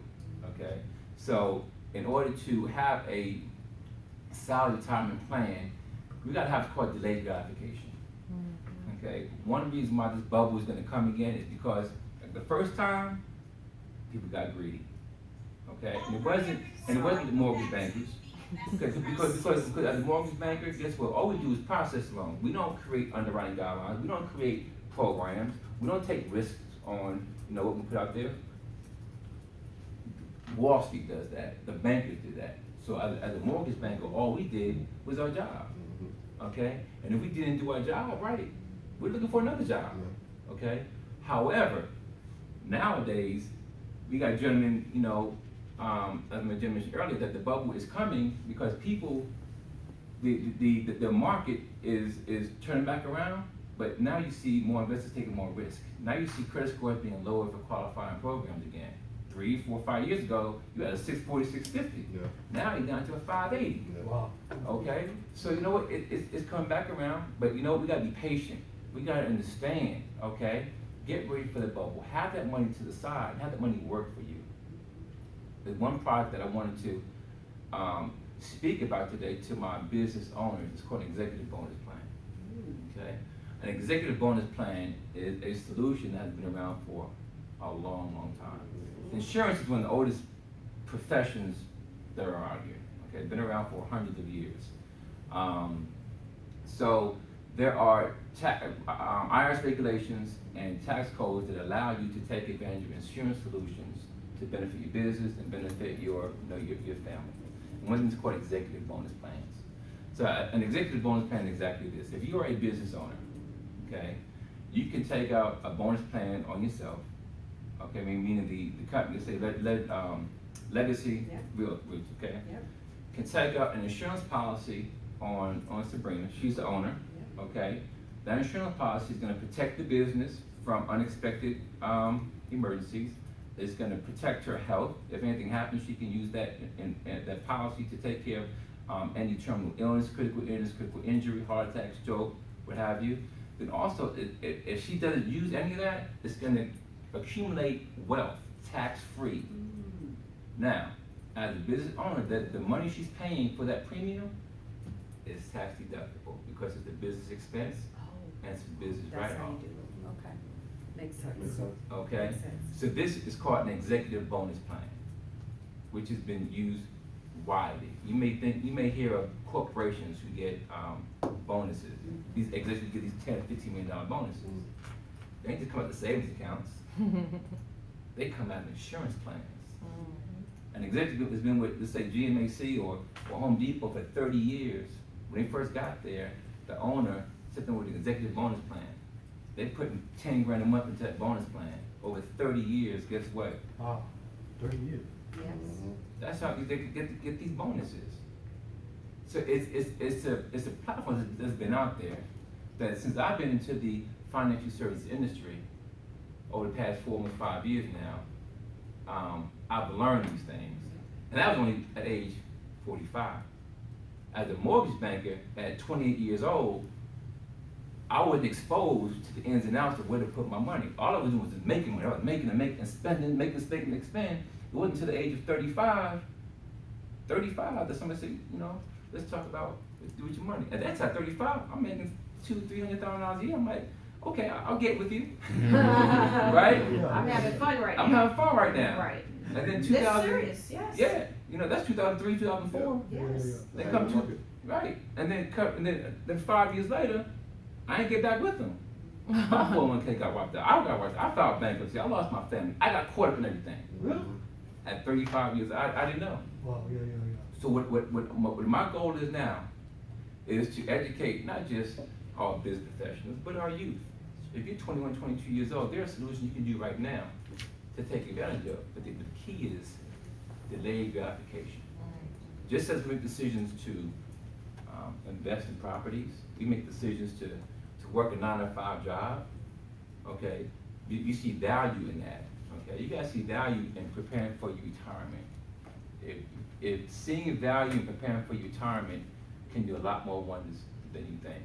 okay? So in order to have a solid retirement plan, we gotta have what's called delayed gratification, okay? One reason why this bubble is gonna come again is because the first time, people got greedy, okay? And it wasn't the mortgage bankers. Because as a mortgage banker, guess what? All we do is process loans. We don't create underwriting guidelines. We don't create programs. We don't take risks on, what we put out there. Wall Street does that. The bankers do that. So as a mortgage banker, all we did was our job, okay? And if we didn't do our job right, we're looking for another job, okay? However, nowadays, we got gentlemen, as my gentleman mentioned earlier, that the bubble is coming because people, the market is turning back around, but now you see more investors taking more risk. Now you see credit scores being lowered for qualifying programs again. 3, 4, 5 years ago, you had a 640, 650. Yeah. Now you're down to a 580. Yeah. Wow. Okay, so you know what? It's coming back around, but we gotta be patient. We gotta understand. Okay, get ready for the bubble. Have that money to the side. Have that money work for you. There's one product that I wanted to speak about today to my business owners. It's called an executive bonus plan. Okay, an executive bonus plan is a solution that has been around for a long, long time. Insurance is one of the oldest professions that are out here. Okay, it's been around for hundreds of years. So there are IRS regulations and tax codes that allow you to take advantage of insurance solutions to benefit your business and benefit your family. And one of them is called executive bonus plans. So an executive bonus plan is exactly this. If you are a business owner, okay, you can take out a bonus plan on yourself. Okay, meaning the company, say Legacy Yeah. Realtors, okay, Yep. can take out an insurance policy on Sabrina. She's the owner. Yep. Okay, that insurance policy is going to protect the business from unexpected emergencies. It's going to protect her health. If anything happens, she can use that that policy to take care of any terminal illness, critical injury, heart attack, stroke, what have you. Then also, if she doesn't use any of that, it's going to accumulate wealth, tax-free. Now, as a business owner, the money she's paying for that premium is tax deductible because it's a business expense and it's a business That's how write-off. you do it. Okay. Makes sense. Okay, Makes sense. so this is called an executive bonus plan, which has been used widely. You may hear of corporations who get bonuses. These executives get these $10, $15 million bonuses. They ain't just come out of savings accounts. They come out of insurance plans. An executive has been with, let's say, GMAC or Home Depot for 30 years. When they first got there, the owner sat them with an executive bonus plan. They're putting 10 grand a month into that bonus plan. Over 30 years, guess what? Wow. 30 years. Yes. That's how they get these bonuses. So it's a platform that's been out there that since I've been into the financial services industry over the past 4 almost 5 years now, I've learned these things. And that was only at age 45. As a mortgage banker at 28 years old, I wasn't exposed to the ins and outs of where to put my money. All I was doing was just making money. I was making and spending, making, spending, and expand. It wasn't until the age of 35 that somebody said, let's talk about, let's do with your money. At that time, 35, I'm making $200,000-$300,000 a year. I'm like, okay, I'll get with you. Right? I'm having fun right now. I'm having fun right now. Right. And then That's 2000. serious, yes. Yeah, you know, that's 2003, 2004. Yes. They come to, right, and then 5 years later, I ain't get back with them. My 401k got wiped out. I got wiped out. I filed bankruptcy. I lost my family. I got caught up in everything. Really? At 35 years, I didn't know. Wow, yeah. So what my goal is now is to educate not just our business professionals, but our youth. If you're 21, 22 years old, there are solutions you can do right now to take advantage of. But the key is delayed gratification. Just as we make decisions to invest in properties, we make decisions to work a 9-to-5 job, okay? You see value in that, okay? You guys see value in preparing for your retirement. If seeing value in preparing for your retirement can do a lot more wonders than you think.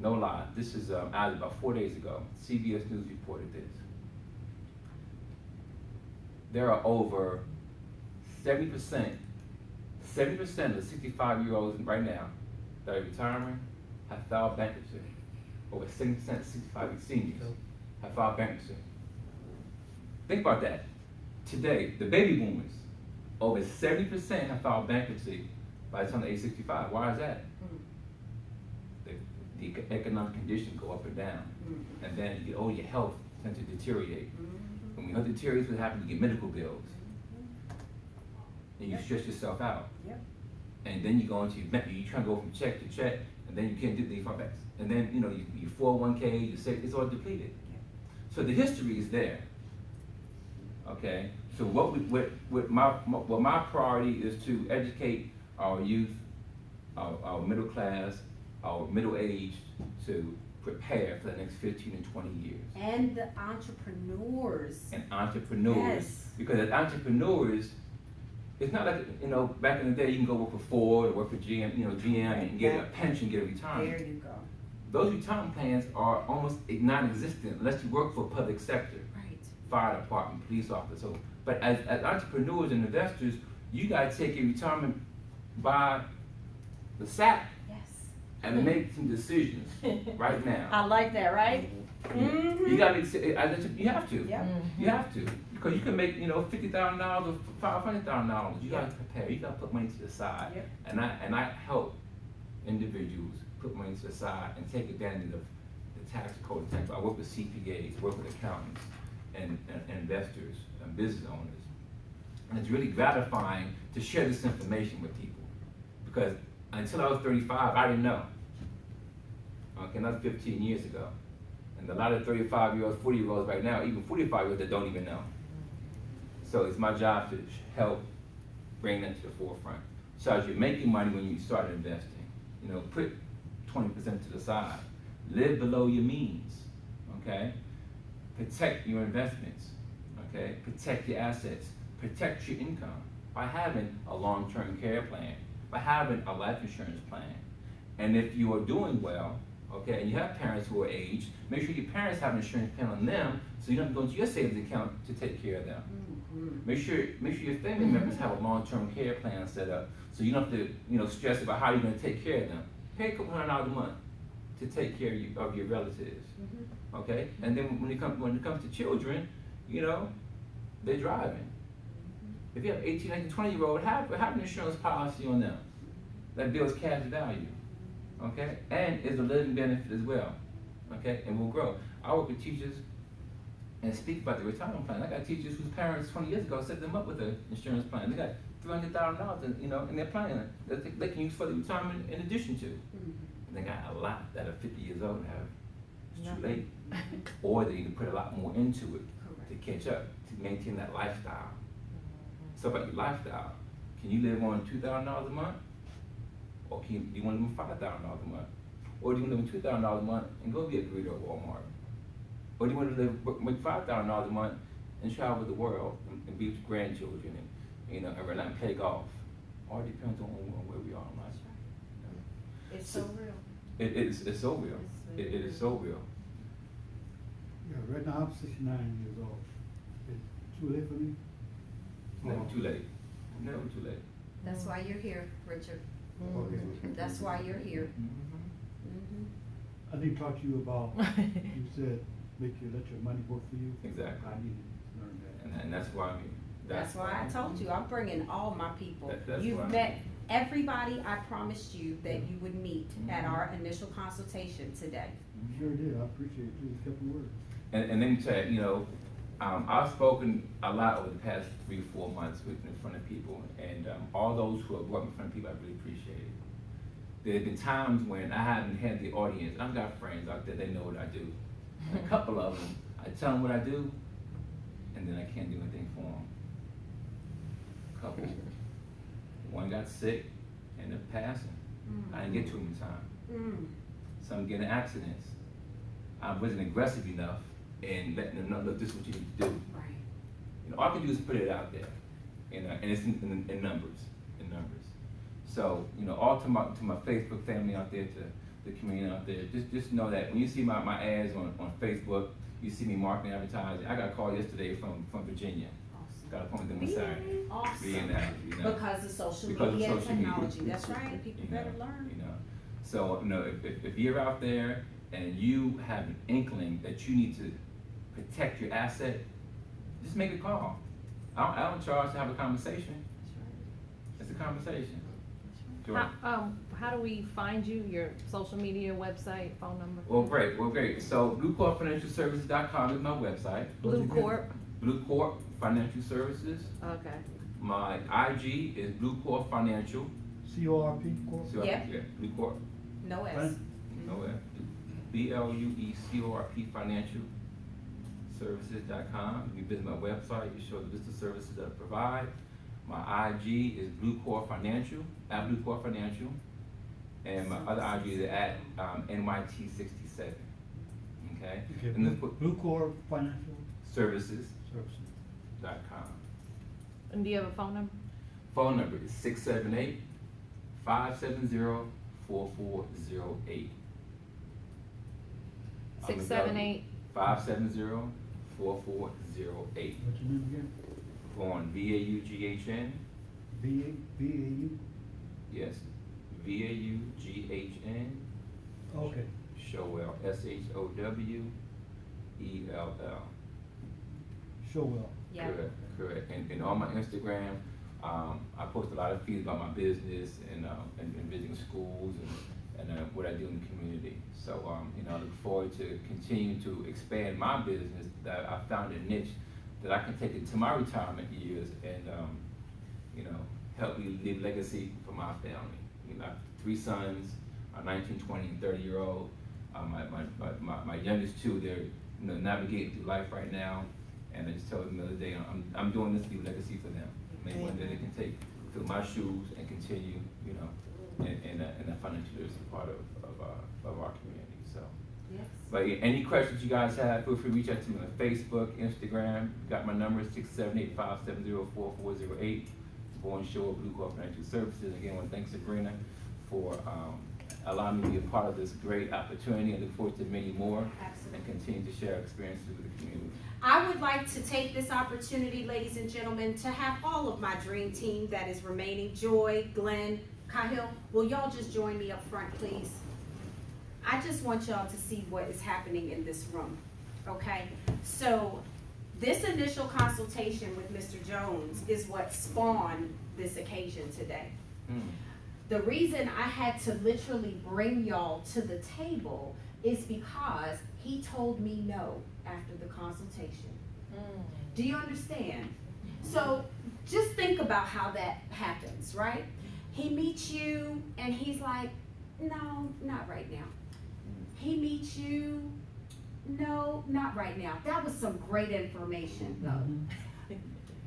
No lie, this is out about 4 days ago, CBS News reported this. There are over 70% of the 65-year-olds right now that are retiring have filed bankruptcy. Over 70% of 65 seniors have filed bankruptcy. Think about that. Today, the baby boomers, over 70% have filed bankruptcy by the time they're age 65. Why is that? The economic conditions go up and down. And then your health tends to deteriorate. When your health deteriorates, what happens? You get medical bills. And you stress yourself out. And then you go into you try to go from check to check, and then you can't do the fallbacks. And then your 401k, it's all depleted. So the history is there. Okay. So what my priority is to educate our youth, our middle class, our middle aged to prepare for the next 15 and 20 years. And the entrepreneurs. Yes. Because as entrepreneurs, it's not like, back in the day you can go work for Ford or work for GM, and get a pension, get a retirement. There you go. Those retirement plans are almost non-existent unless you work for a public sector. Right. Fire department, police officer. So, but as entrepreneurs and investors, you gotta take your retirement by the sack. Yes. And make some decisions right now. I like that, right? You gotta make, you have to. Yep. You have to. Because you can make, $50,000 or $500,000. You gotta prepare, you gotta put money to the side. Yep. And I help individuals put money to the side and take advantage of the tax code. I work with CPAs, work with accountants and investors and business owners. And it's really gratifying to share this information with people. Because until I was 35, I didn't know. Okay, that's 15 years ago. And a lot of 35-year-olds, 40-year-olds right now, even 45-year-olds that don't even know. So it's my job to help bring that to the forefront. So as you're making money when you start investing, put 20% to the side. Live below your means, okay? Protect your investments, okay? Protect your assets. Protect your income by having a long-term care plan, by having a life insurance plan. And if you are doing well, okay, and you have parents who are aged, make sure your parents have an insurance plan on them so you don't have to go into your savings account to take care of them. Make sure your family members have a long-term care plan set up so you don't have to, stress about how you're going to take care of them. Pay a couple $100 a month to take care of your relatives, okay? And then when it comes to children, they're driving. If you have 18, 19, 20-year-old, have an insurance policy on them that builds cash value, okay? And is a living benefit as well, okay? And will grow. I work with teachers and speak about the retirement plan. I got teachers whose parents 20 years ago set them up with an insurance plan. They got $300,000 in their plan that they can use for the retirement in addition to. And they got a lot that are 50 years old and it's too late. Or they need to put a lot more into it to catch up, to maintain that lifestyle. So about your lifestyle, can you live on $2,000 a month? Or do you want to live on $5,000 a month? Or do you want to live on $2,000 a month and go be a greeter at Walmart? Or do you want to make $5,000 a month and travel the world and be with your grandchildren and relax and play golf? All depends on where we are in life. It's so real. It's so real. It is so real. Yeah, right now I'm 69 years old. It's too late for me? Never too late. Never too late. That's why you're here, Richard. Okay. That's why you're here. I didn't talk to you about, you said, let your money work for you. Exactly. I need to learn that. And that's why I'm here. That's why I told you, I'm bringing all my people. That's You've why. met everybody I promised you that you would meet at our initial consultation today. Sure did, I appreciate you, kept your word. And let me tell you, you know, I've spoken a lot over the past 3-4 months in front of people, and all those who have worked in front of people, I really appreciate it. There have been times when I haven't had the audience. I've got friends out there, they know what I do. And a couple of them, I tell them what I do, and then I can't do anything for them. Couple. One got sick, ended up passing. I didn't get to him in time. Some get in accidents. I wasn't aggressive enough in letting them know, look, this is what you need to do. Right. You know, all I can do is put it out there, and it's in numbers, So, you know, all to my Facebook family out there, to the community out there, just know that when you see my ads on Facebook, you see me marketing, advertising. I got a call yesterday from Virginia. Awesome. Got a appointment with them on Saturday. Awesome. Being that, you know. Because of social Because of media and social media. technology, that's right, people You know, better learn. You know, so, you know, if you're out there and you have an inkling that you need to protect your asset, just make a call. I don't charge to have a conversation. It's a conversation. Sure. How do we find you, your social media, website, phone number? Well, great. So BlueCorpFinancialServices.com is my website. Blue Corp, Blue Corp Financial Services. okay. My IG is Blue Corp Financial. CORP, Corp? Yep. Yeah, Blue Corp. No S. Right. No F. BLUECORP Financial Services.com. You visit my website, you show the list of services that I provide. My IG is Blue Corp Financial, at Blue Corp Financial. And my other IG is at NYT67. Okay? Okay, And then Blue Corp Financial Services.com. Services. And do you have a phone number? Phone number is 678-570-4408. 678. 570-4408. What's your name again? On VAUGHN. VAU? Yes. VAUGHN. Okay. Showell. SHOWELL. Showell. Yeah. Correct. And on my Instagram, I post a lot of feeds about my business and visiting schools and what I do in the community. So, you know, I look forward to continue to expand my business. That I found a niche that I can take into my retirement years and, you know, help me leave legacy for my family. You know, I have 3 sons, a 19, 20, and 30-year-old. My youngest 2, they're, you know, navigating through life right now. And I just told them the other day, I'm doing this to leave legacy for them. Maybe one day they can fill my shoes and continue, you know, in a financial literacy part of our community. So, Yes. but yeah, any questions you guys have, feel free to reach out to me on Facebook, Instagram. Got my number 678-570-4408. Born Show of Blue Corp Financial Services. Again, I want to thank Sabrina for allowing me to be a part of this great opportunity. I look forward to many more. Absolutely. And continue to share experiences with the community. I would like to take this opportunity, ladies and gentlemen, to have all of my dream team that is remaining, Joy, Glenn, Kahil, will y'all just join me up front, please? I just want y'all to see what is happening in this room, okay? So this initial consultation with Mr. Jones is what spawned this occasion today. The reason I had to literally bring y'all to the table is because he told me no after the consultation. Do you understand? So just think about how that happens, right? He meets you and he's like, no, not right now. He meets you, no, not right now. That was some great information though.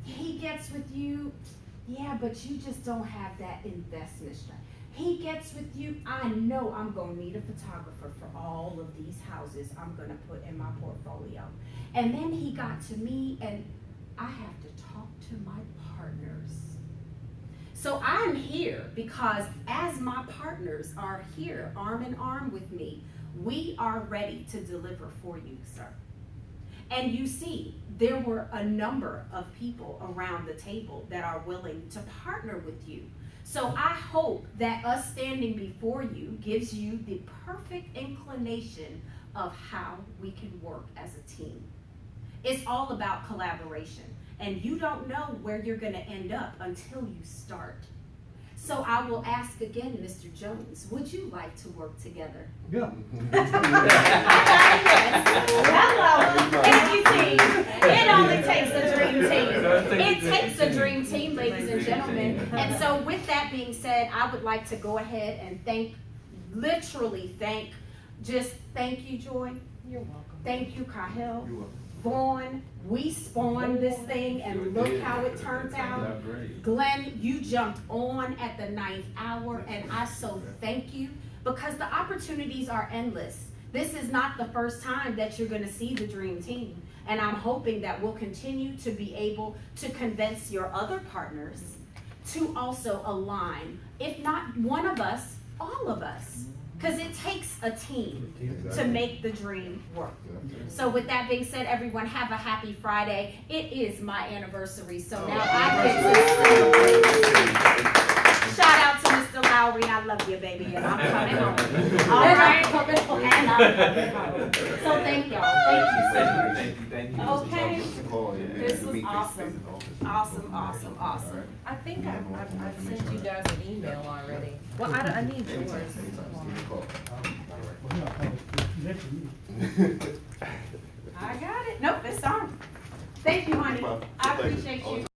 He gets with you, yeah, but you just don't have that investment strategy. He gets with you, I know I'm gonna need a photographer for all of these houses I'm gonna put in my portfolio. And then he got to me and I have to talk to my partners. So I'm here because as my partners are here, arm in arm with me, we are ready to deliver for you, sir. And you see, there were a number of people around the table that are willing to partner with you. So I hope that us standing before you gives you the perfect inclination of how we can work as a team. It's all about collaboration. and you don't know where you're gonna end up until you start. So I will ask again, Mr. Jones, would you like to work together? Yeah. Hello, thank you, team. It only takes a dream team. It takes a dream team, ladies and gentlemen. And so with that being said, I would like to go ahead and thank you, Joy. You're welcome. Thank you, Kahel. Vaughn, we spawned this thing and look how it turns out. Glenn, you jumped on at the 9th hour, and I so thank you, because the opportunities are endless. This is not the first time that you're gonna see the dream team, and I'm hoping that we'll continue to be able to convince your other partners to also align, if not one of us, all of us. Because it takes a team to make the dream work. So with that being said, everyone have a happy Friday. It is my anniversary, so now I get to celebrate. Shout out to Mr. Lowery, I love you, baby, and I'm coming home. All right, and I'm coming home. So thank y'all, thank you so much. Okay, this was awesome. Awesome. I think I've sent you guys an email already. Well, I need yours. I got it. Nope, it's on. Thank you, honey. I appreciate you.